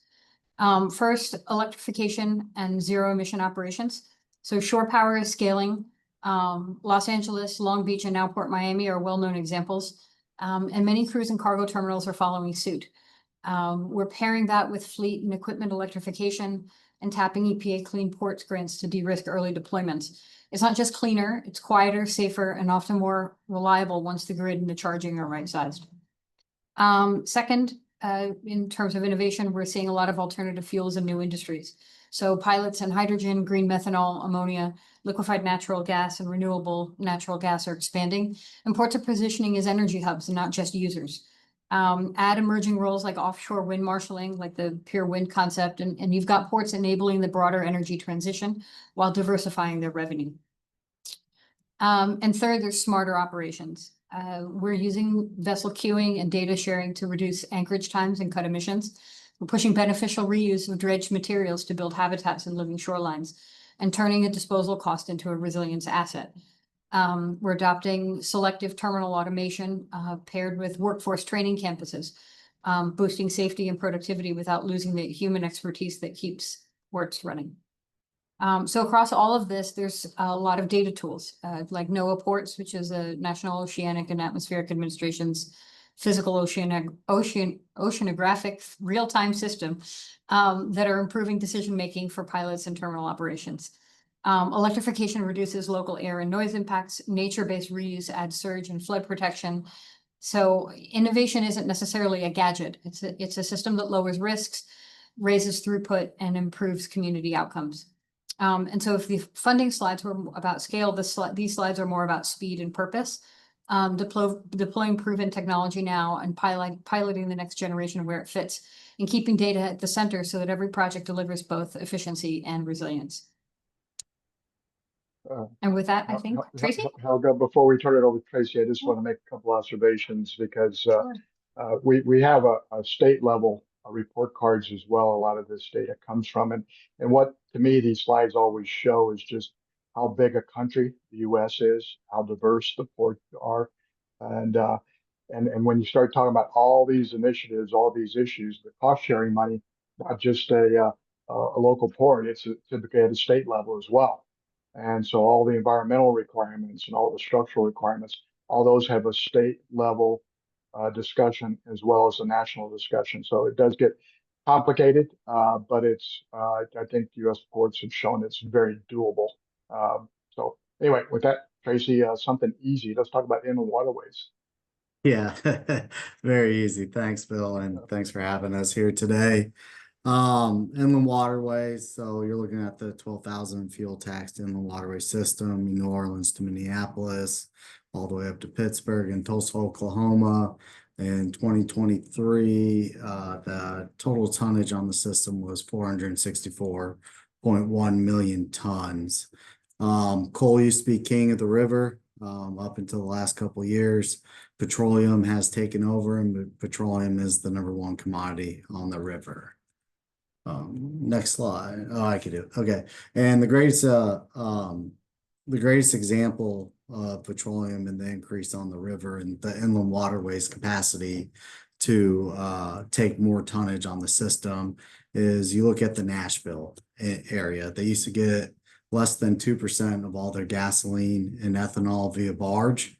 First, electrification and zero emission operations. So shore power is scaling. Los Angeles, Long Beach, and now Port Miami are well-known examples. And many cruise and cargo terminals are following suit. We're pairing that with fleet and equipment electrification and tapping EPA Clean Ports grants to de-risk early deployments. It's not just cleaner, it's quieter, safer, and often more reliable once the grid and the charging are right-sized. Second, in terms of innovation, we're seeing a lot of alternative fuels in new industries. So pilots in hydrogen, green methanol, ammonia, liquefied natural gas, and renewable natural gas are expanding. And ports are positioning as energy hubs and not just users. Add emerging roles like offshore wind marshaling, like the pure wind concept, and you've got ports enabling the broader energy transition while diversifying their revenue. And third, there's smarter operations. We're using vessel queuing and data sharing to reduce anchorage times and cut emissions. We're pushing beneficial reuse of dredged materials to build habitats and living shorelines, and turning a disposal cost into a resilience asset. We're adopting selective terminal automation paired with workforce training campuses, boosting safety and productivity without losing the human expertise that keeps ports running. So across all of this, there's a lot of data tools like NOAA Ports, which is a National Oceanic and Atmospheric Administration's physical oceanographic real-time system that are improving decision-making for pilots and terminal operations. Electrification reduces local air and noise impacts. Nature-based reuse adds surge and flood protection. So innovation isn't necessarily a gadget. It's a system that lowers risks, raises throughput, and improves community outcomes. And so if the funding slides were about scale, these slides are more about speed and purpose. Deploying proven technology now and piloting the next generation where it fits, and keeping data at the center so that every project delivers both efficiency and resilience. And with that, I think, Tracy? Helga, before we turn it over to Tracy, I just want to make a couple observations because Sure. we have a state level report cards as well. A lot of this data comes from, and what to me these slides always show is just how big a country the U.S. is, how diverse the ports are, and when you start talking about all these initiatives, all these issues, the cost sharing money, not just a local port, it's typically at a state level as well. And so all the environmental requirements and all the structural requirements, all those have a state level discussion as well as a national discussion. So it does get complicated, but it's I think U.S. ports have shown it's very doable. So anyway, with that, Tracy, something easy. Let's talk about inland waterways. Yeah, very easy. Thanks, Bill, and thanks for having us here today. Inland waterways. So you're looking at the 12,000 fuel taxed inland waterway system, New Orleans to Minneapolis, all the way up to Pittsburgh and Tulsa, Oklahoma. In 2023, the total tonnage on the system was 464.1 million tons. Coal used to be king of the river up until the last couple of years. Petroleum has taken over, and petroleum is the #1 commodity on the river. Next slide. Oh, I could do it. Okay. And the greatest example of petroleum and the increase on the river and the inland waterways capacity to take more tonnage on the system is you look at the Nashville area. They used to get less than 2% of all their gasoline and ethanol via barge.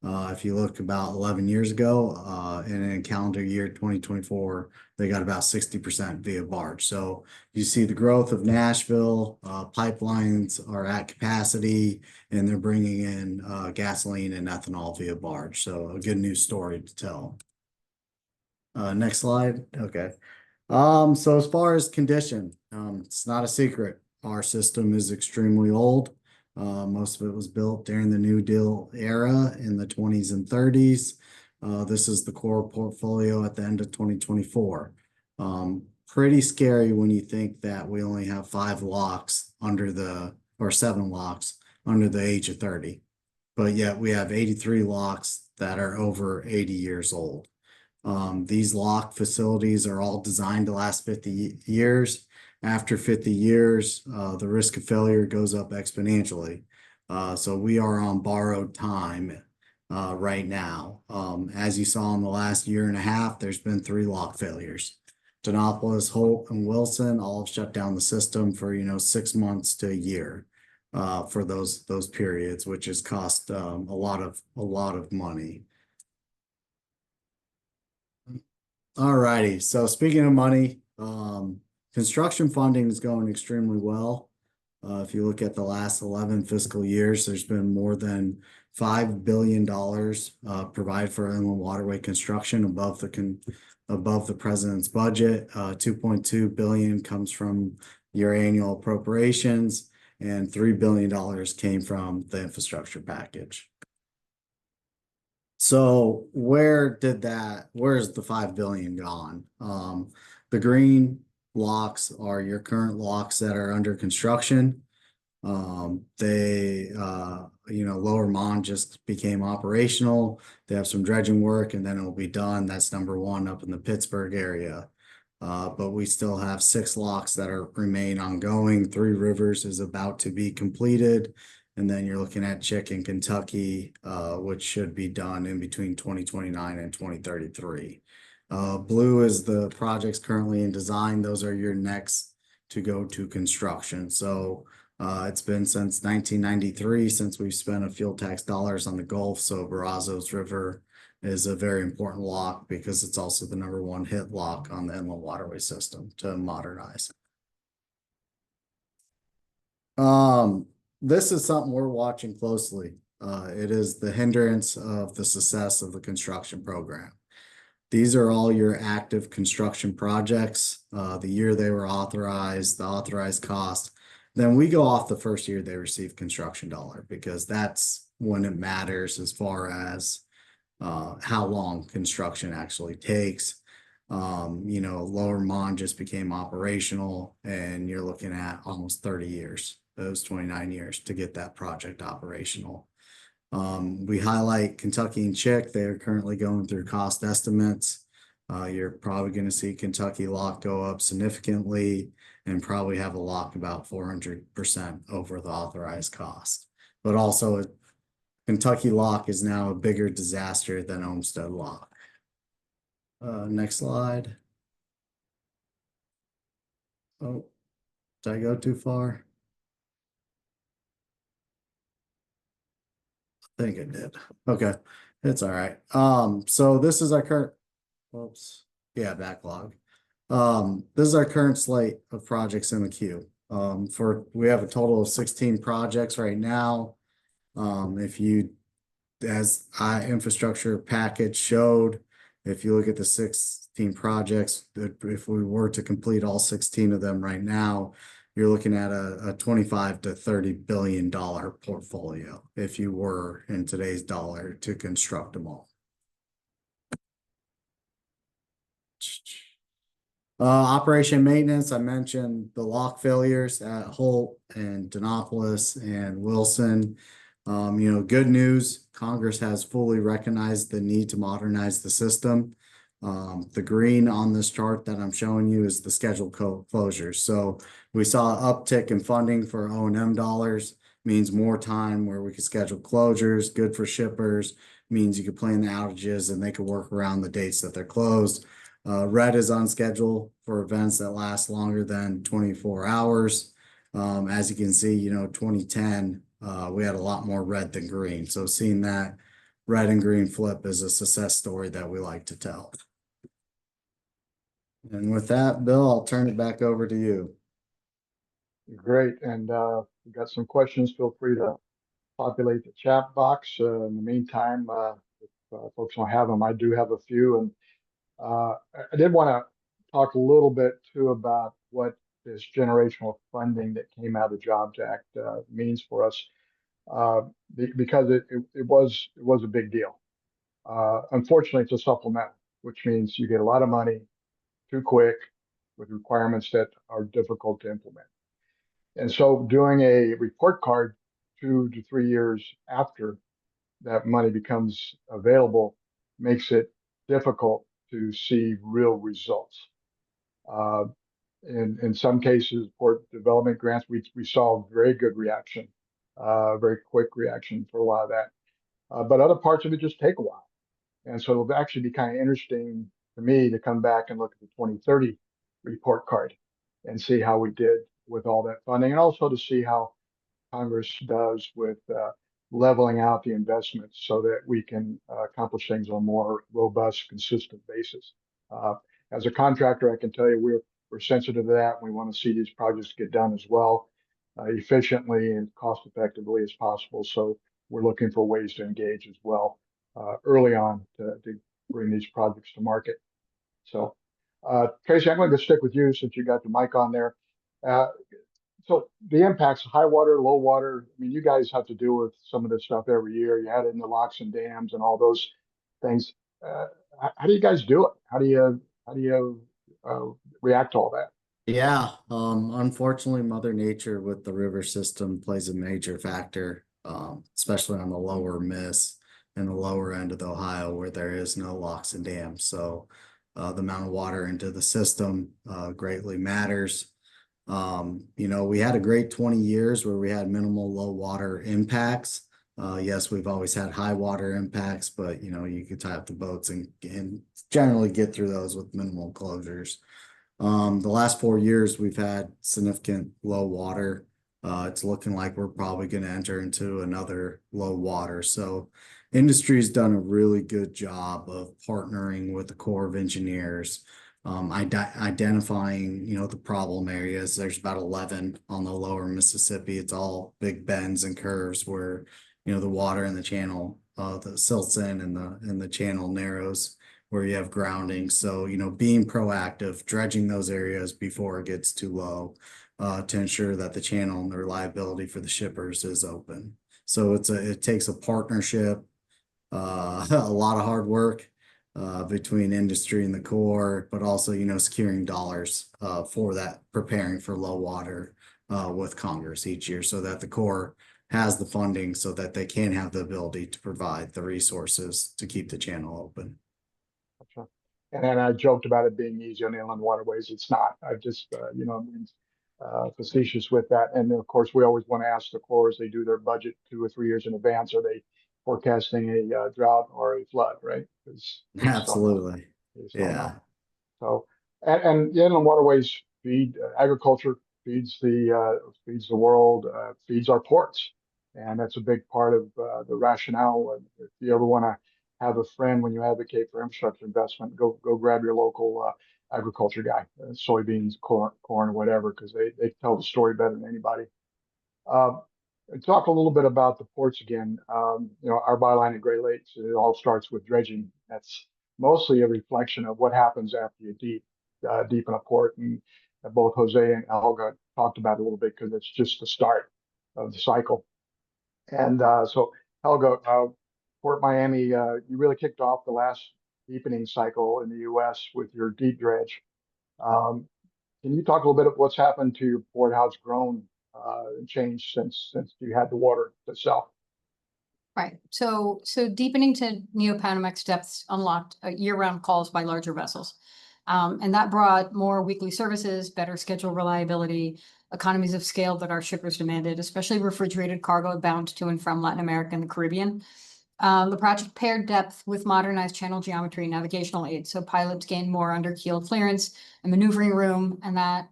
If you look about 11 years ago, and in calendar year 2024, they got about 60% via barge. So you see the growth of Nashville, pipelines are at capacity, and they're bringing in gasoline and ethanol via barge. So a good news story to tell. Next slide. Okay. So as far as condition, it's not a secret. Our system is extremely old. Most of it was built during the New Deal era in the 20s and 30s. This is the core portfolio at the end of 2024. Pretty scary when you think that we only have 7 locks under the age of 30. But yet we have 83 locks that are over 80 years old. These lock facilities are all designed to last 50 years. After 50 years, the risk of failure goes up exponentially. So we are on borrowed time right now. As you saw in the last year and a half, there's been 3 lock failures. Denopolis, Holt, and Wilson all have shut down the system for 6 months to a year for those periods, which has cost a lot of money. All righty. So speaking of money, construction funding is going extremely well. If you look at the last 11 fiscal years, there's been more than $5 billion provided for inland waterway construction above the president's budget. $2.2 billion comes from your annual appropriations, and $3 billion came from the infrastructure package. So where's the $5 billion gone? The green locks are your current locks that are under construction. Lower Mon just became operational. They have some dredging work and then it'll be done. That's #1 up in the Pittsburgh area. But we still have 6 locks that remain ongoing. 3 Rivers is about to be completed. And then you're looking at Chick in Kentucky, which should be done in between 2029 and 2033. Blue is the projects currently in design. Those are your next to go to construction. So it's been since 1993 since we've spent a fuel tax dollars on the Gulf. So Brazos River is a very important lock because it's also the #1 hit lock on the inland waterway system to modernize. This is something we're watching closely. It is the hindrance of the success of the construction program. These are all your active construction projects, the year they were authorized, the authorized cost. Then we go off the first year they receive construction dollar because that's when it matters as far as how long construction actually takes. Lower Mon just became operational and you're looking at almost 30 years, those 29 years to get that project operational. We highlight Kentucky and Chick. They're currently going through cost estimates. You're probably going to see Kentucky lock go up significantly and probably have a lock about 400% over the authorized cost. But also Kentucky lock is now a bigger disaster than Olmsted lock. Next slide. Oh, did I go too far? I think it did. Okay, it's all right. So this is our current, whoops, yeah, backlog. This is our current slate of projects in the queue. We have a total of 16 projects right now. If you, as infrastructure package showed, if you look at the 16 projects, if we were to complete all 16 of them right now, you're looking at a $25 to $30 billion portfolio if you were in today's dollar to construct them all. Operation maintenance, I mentioned the lock failures at Holt and Denopolis and Wilson. Good news, Congress has fully recognized the need to modernize the system. The green on this chart that I'm showing you is the scheduled closures. So we saw an uptick in funding for O&M dollars, means more time where we could schedule closures, good for shippers, means you could plan the outages and they could work around the dates that they're closed. Red is on schedule for events that last longer than 24 hours. As you can see, 2010, we had a lot more red than green. So seeing that red and green flip is a success story that we like to tell. And with that, Bill, I'll turn it back over to you. Great. And we've got some questions. Feel free to populate the chat box. In the meantime, if folks don't have them, I do have a few. And I did want to talk a little bit too about what this generational funding that came out of the Jobs Act means for us, because it was a big deal. Unfortunately, it's a supplemental, which means you get a lot of money too quick with requirements that are difficult to implement. And so doing a report card 2 to 3 years after that money becomes available makes it difficult to see real results. In some cases, port development grants, we saw very good reaction, very quick reaction for a lot of that. But other parts of it just take a while. And so it'll actually be kind of interesting for me to come back and look at the 2030 report card and see how we did with all that funding, and also to see how Congress does with leveling out the investments so that we can accomplish things on a more robust, consistent basis. As a contractor, I can tell you we're sensitive to that. We want to see these projects get done as well, efficiently and cost effectively as possible. So we're looking for ways to engage as well early on to bring these projects to market. So Tracy, I'm going to stick with you since you got the mic on there. So the impacts, high water, low water, I mean, you guys have to deal with some of this stuff every year. You had it in the locks and dams and all those things. How do you guys do it? How do you react to all that? Yeah, unfortunately, Mother Nature with the river system plays a major factor, especially on the lower Miss and the lower end of the Ohio where there is no locks and dams. So the amount of water into the system greatly matters. We had a great 20 years where we had minimal low water impacts. Yes, we've always had high water impacts, but you could tie up the boats and generally get through those with minimal closures. The last 4 years, we've had significant low water. It's looking like we're probably going to enter into another low water. So industry's done a really good job of partnering with the Corps of Engineers, identifying, the problem areas. There's about 11 on the lower Mississippi. It's all big bends and curves where, the water in the channel, the silts in and the channel narrows where you have grounding. So, being proactive, dredging those areas before it gets too low, to ensure that the channel and the reliability for the shippers is open. So it takes a partnership, a lot of hard work between industry and the Corps, but also, securing dollars for that, preparing for low water with Congress each year so that the Corps has the funding so that they can have the ability to provide the resources to keep the channel open. Gotcha. And then I joked about it being easy on the inland waterways. It's not. I just, facetious with that. And of course, we always want to ask the Corps as they do their budget 2 or 3 years in advance, are they forecasting a drought or a flood, right? Absolutely. Yeah. So, and the inland waterways feed agriculture, feeds the world, feeds our ports, and that's a big part of the rationale. If you ever want to have a friend when you advocate for infrastructure investment, go grab your local agriculture guy, soybeans, corn, whatever, because they tell the story better than anybody. Talk a little bit about the ports again. Our byline at Great Lakes, it all starts with dredging. That's mostly a reflection of what happens after you deepen a port. And both Jose and Helga talked about it a little bit because it's just the start of the cycle. And so Helga, Port Miami, you really kicked off the last deepening cycle in the U.S. with your deep dredge. Can you talk a little bit of what's happened to your port, how it's grown and changed since you had the water itself? Right. So deepening to Neo-Panamax depths unlocked year-round calls by larger vessels. And that brought more weekly services, better schedule reliability, economies of scale that our shippers demanded, especially refrigerated cargo bound to and from Latin America and the Caribbean. The project paired depth with modernized channel geometry and navigational aids, so pilots gain more under keel clearance and maneuvering room, and that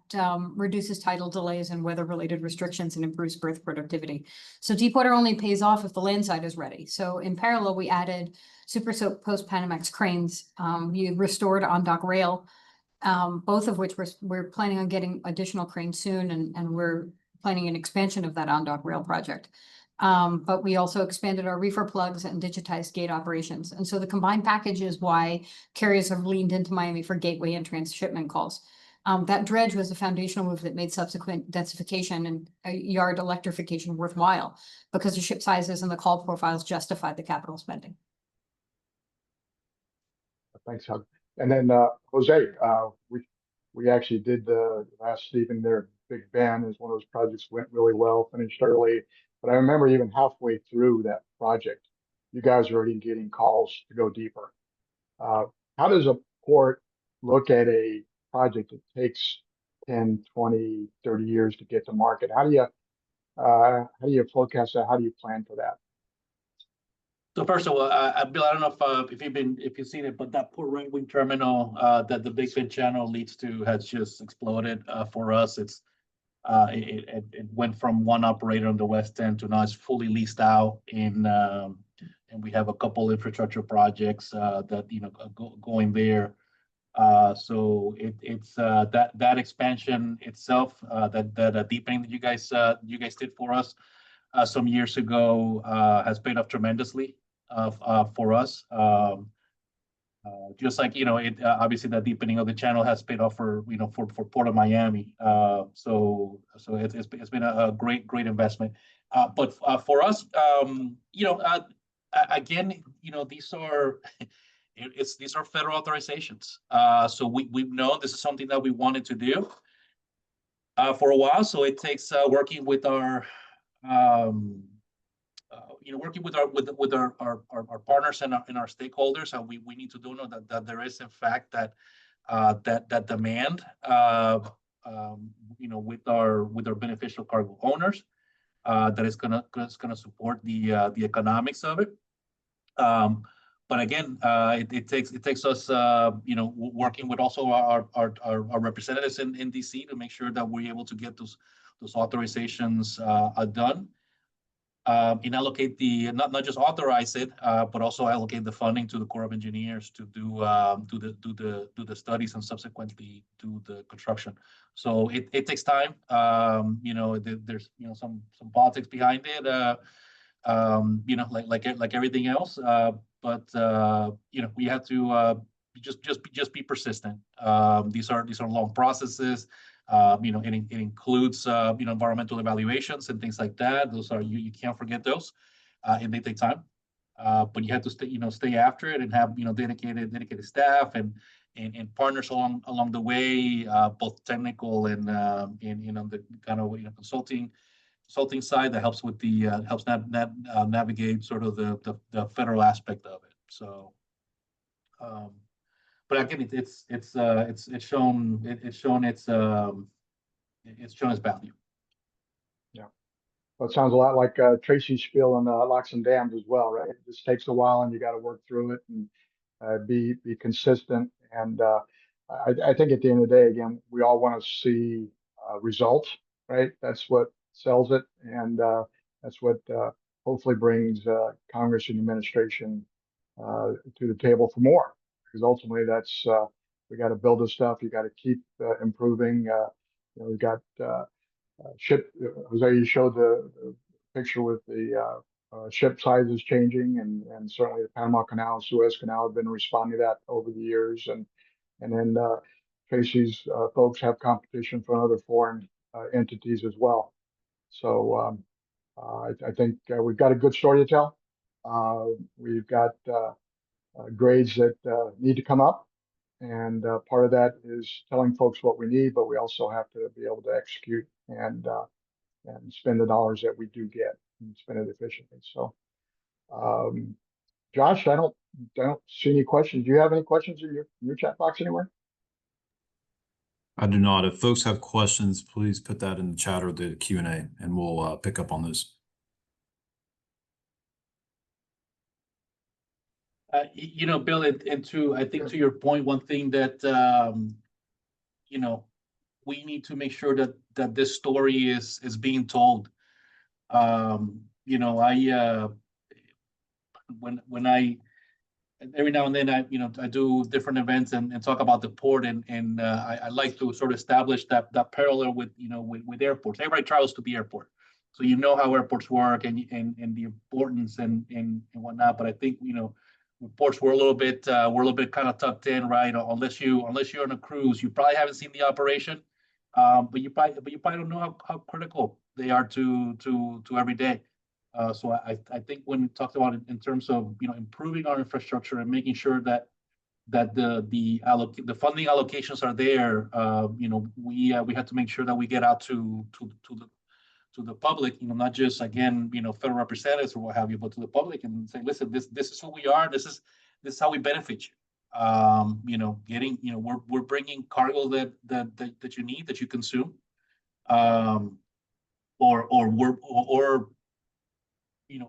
reduces tidal delays and weather-related restrictions and improves berth productivity. So deepwater only pays off if the land side is ready. So in parallel, we added Super Soak post-Panamax cranes. We restored on-dock rail, both of which we're planning on getting additional cranes soon, and we're planning an expansion of that on-dock rail project. But we also expanded our reefer plugs and digitized gate operations. And so the combined package is why carriers have leaned into Miami for gateway and transshipment calls. That dredge was a foundational move that made subsequent densification and yard electrification worthwhile because the ship sizes and the call profiles justified the capital spending. Thanks, Hug. And then Jose, we actually did the last Stephen there. Big Ben is one of those projects went really well, finished early. But I remember even halfway through that project, you guys are already getting calls to go deeper. How does a port look at a project that takes 10, 20, 30 years to get to market? How do you forecast that? How do you plan for that? So first of all, Bill, I don't know if you've seen it, but that port right wing terminal that the Big Bend Channel leads to has just exploded for us. It went from one operator on the west end to now it's fully leased out and we have a couple infrastructure projects that going there. So it's that expansion itself, that deepening that you guys did for us some years ago has paid off tremendously for us. Just like obviously that deepening of the channel has paid off for Port of Miami. So it's been a great investment. But for us, again, these are federal authorizations. So we've known this is something that we wanted to do for a while. So it takes working with our with our partners and our stakeholders, and we need to know that there is in fact that demand with our beneficial cargo owners that is gonna support the economics of it. But again, it takes us working with also our representatives in DC to make sure that we're able to get those authorizations done. and allocate not just authorize it, but also allocate the funding to the Corps of Engineers to do the studies and subsequently do the construction. So it takes time. There's some politics behind it. Like everything else. But we have to just be persistent. These are long processes. It includes environmental evaluations and things like that. Those are you can't forget those, and they take time. But you have to stay after it and have dedicated staff and partners along the way, both technical and the kind of consulting side that helps with the helps navigate sort of the federal aspect of it. So. But again, it's shown its value. Yeah, well, it sounds a lot like Tracy's spiel on locks and dams as well, right? It just takes a while, and you got to work through it and be consistent. And I think at the end of the day, again, we all want to see results, right? That's what sells it, and that's what hopefully brings Congress and administration to the table for more. Because ultimately, that's we got to build this stuff. You got to keep improving. We've got ship. Jose, you showed the picture with the ship sizes changing, and certainly the Panama Canal and Suez Canal have been responding to that over the years. And then Tracy's folks have competition from other foreign entities as well. So I think we've got a good story to tell. We've got grades that need to come up. And part of that is telling folks what we need, but we also have to be able to execute and spend the dollars that we do get and spend it efficiently. So, Josh, I don't see any questions. Do you have any questions in your chat box anywhere? I do not. If folks have questions, please put that in the chat or the Q&A, and we'll pick up on those. Bill, I think to your point, one thing that we need to make sure that this story is being told. When I every now and then I do different events and talk about the port, and I like to sort of establish that parallel with with airports. Everybody travels to the airport, so how airports work and the importance and whatnot. But I think ports we're a little bit kind of tucked in, right? Unless you're on a cruise, you probably haven't seen the operation, but you probably don't know how critical they are to every day. So I think when we talked about it in terms of improving our infrastructure and making sure that the funding allocations are there, we have to make sure that we get out to the public, not just again federal representatives or what have you, but to the public and say, listen, this is who we are. This is how we benefit you. We're bringing cargo that you need, that you consume, or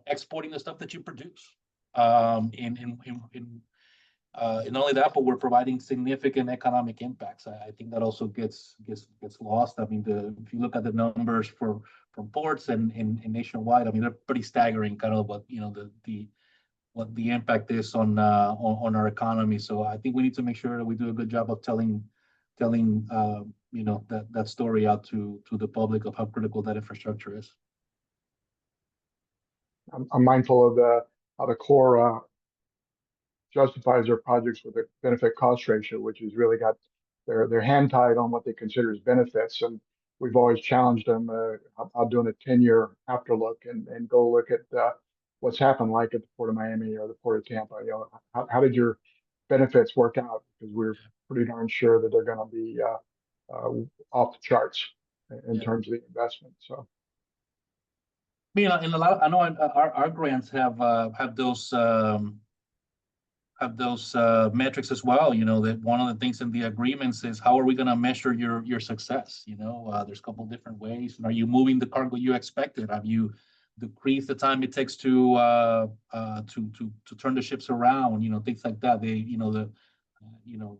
exporting the stuff that you produce. And not only that, but we're providing significant economic impacts. I think that also gets lost. I mean, if you look at the numbers from ports and nationwide, I mean, they're pretty staggering. Kind of what what the impact is on our economy. So I think we need to make sure that we do a good job of telling that story out to the public of how critical that infrastructure is. I'm mindful of how the Corps justifies their projects with a benefit cost ratio, which has really got their hand tied on what they consider as benefits. And we've always challenged them about doing a 10-year afterlook and go look at what's happened, like at the Port of Miami or the Port of Tampa. How did your benefits work out? Because we're pretty darn sure that they're going to be off the charts in terms of the investment. So. In a lot, I know our grants have those metrics as well. That one of the things in the agreements is how are we going to measure your success? There's a couple different ways. Are you moving the cargo you expected? Have you decreased the time it takes to turn the ships around? Things like that. The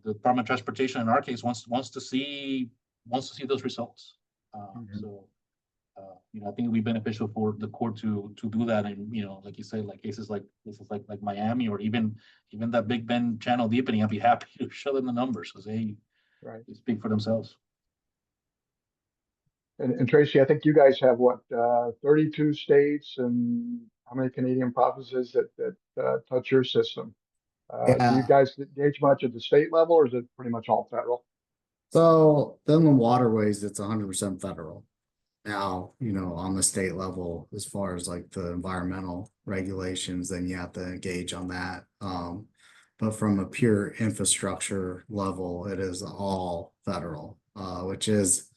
Department of Transportation in our case wants to see those results. So. I think it'd be beneficial for the court to do that. And, like you said, like cases like Miami, or even that Big Bend channel deepening, I'd be happy to show them the numbers because they speak for themselves. And Tracy, I think you guys have what, 32 states and how many Canadian provinces that touch your system? Do you guys engage much at the state level, or is it pretty much all federal? So the inland waterways, it's 100% federal. Now, on the state level, as far as like the environmental regulations, then you have to engage on that. But from a pure infrastructure level, it is all federal, which is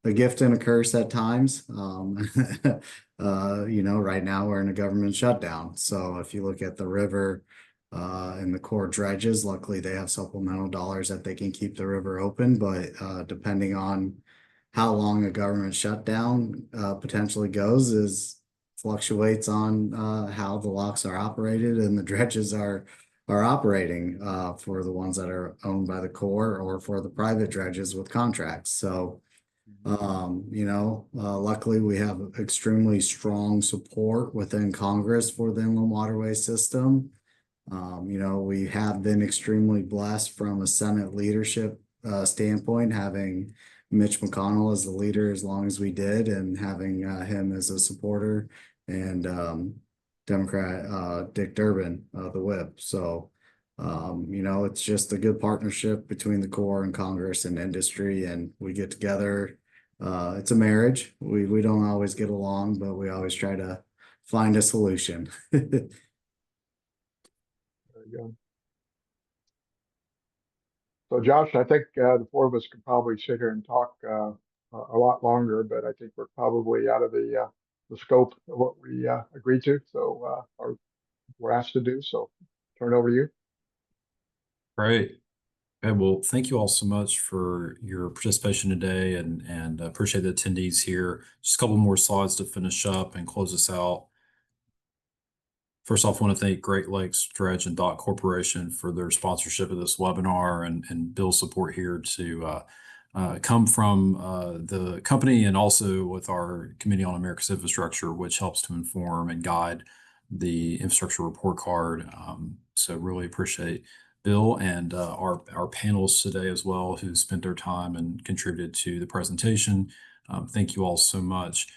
a gift and a curse at times. Right now we're in a government shutdown. So if you look at the river, and the core dredges, luckily they have supplemental dollars that they can keep the river open, but depending on how long a government shutdown potentially goes is fluctuates on how the locks are operated and the dredges are operating for the ones that are owned by the Corps or for the private dredges with contracts. So luckily we have extremely strong support within Congress for the inland waterway system. We have been extremely blessed from a Senate leadership standpoint, having Mitch McConnell as the leader as long as we did, and having him as a supporter, and Democrat Dick Durbin, the whip. So, it's just a good partnership between the Corps and Congress and industry, and we get together. It's a marriage. We don't always get along, but we always try to find a solution. There you go. So Josh, I think the four of us could probably sit here and talk a lot longer, but I think we're probably out of the scope of what we agreed to. So or we're asked to do. So turn it over to you. Great. Okay, well, thank you all so much for your participation today, and appreciate the attendees here. Just a couple more slides to finish up and close us out. First off, I want to thank Great Lakes Dredge and Dock Corporation for their sponsorship of this webinar, and Bill's support here to come from the company, and also with our Committee on America's Infrastructure, which helps to inform and guide the infrastructure report card. So really appreciate Bill and our panelists today as well, who spent their time and contributed to the presentation. Thank you all so much.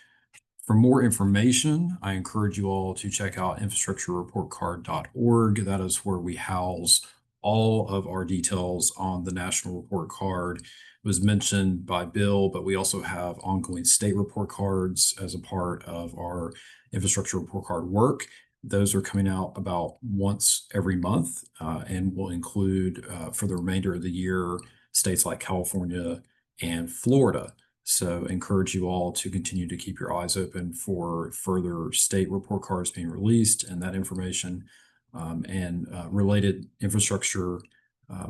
For more information, I encourage you all to check out infrastructurereportcard.org. That is where we house all of our details on the National Report Card. It was mentioned by Bill, but we also have ongoing state report cards as a part of our infrastructure report card work. Those are coming out about once every month, and will include for the remainder of the year states like California and Florida. So encourage you all to continue to keep your eyes open for further state report cards being released, and that information and related infrastructure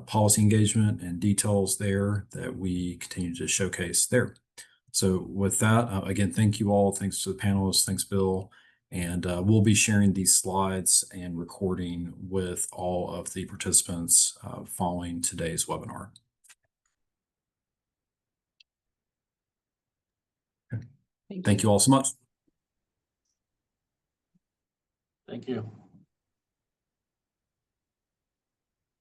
policy engagement and details there that we continue to showcase there. So with that, again, thank you all. Thanks to the panelists. Thanks, Bill. And we'll be sharing these slides and recording with all of the participants following today's webinar. Thank you all so much. Thank you.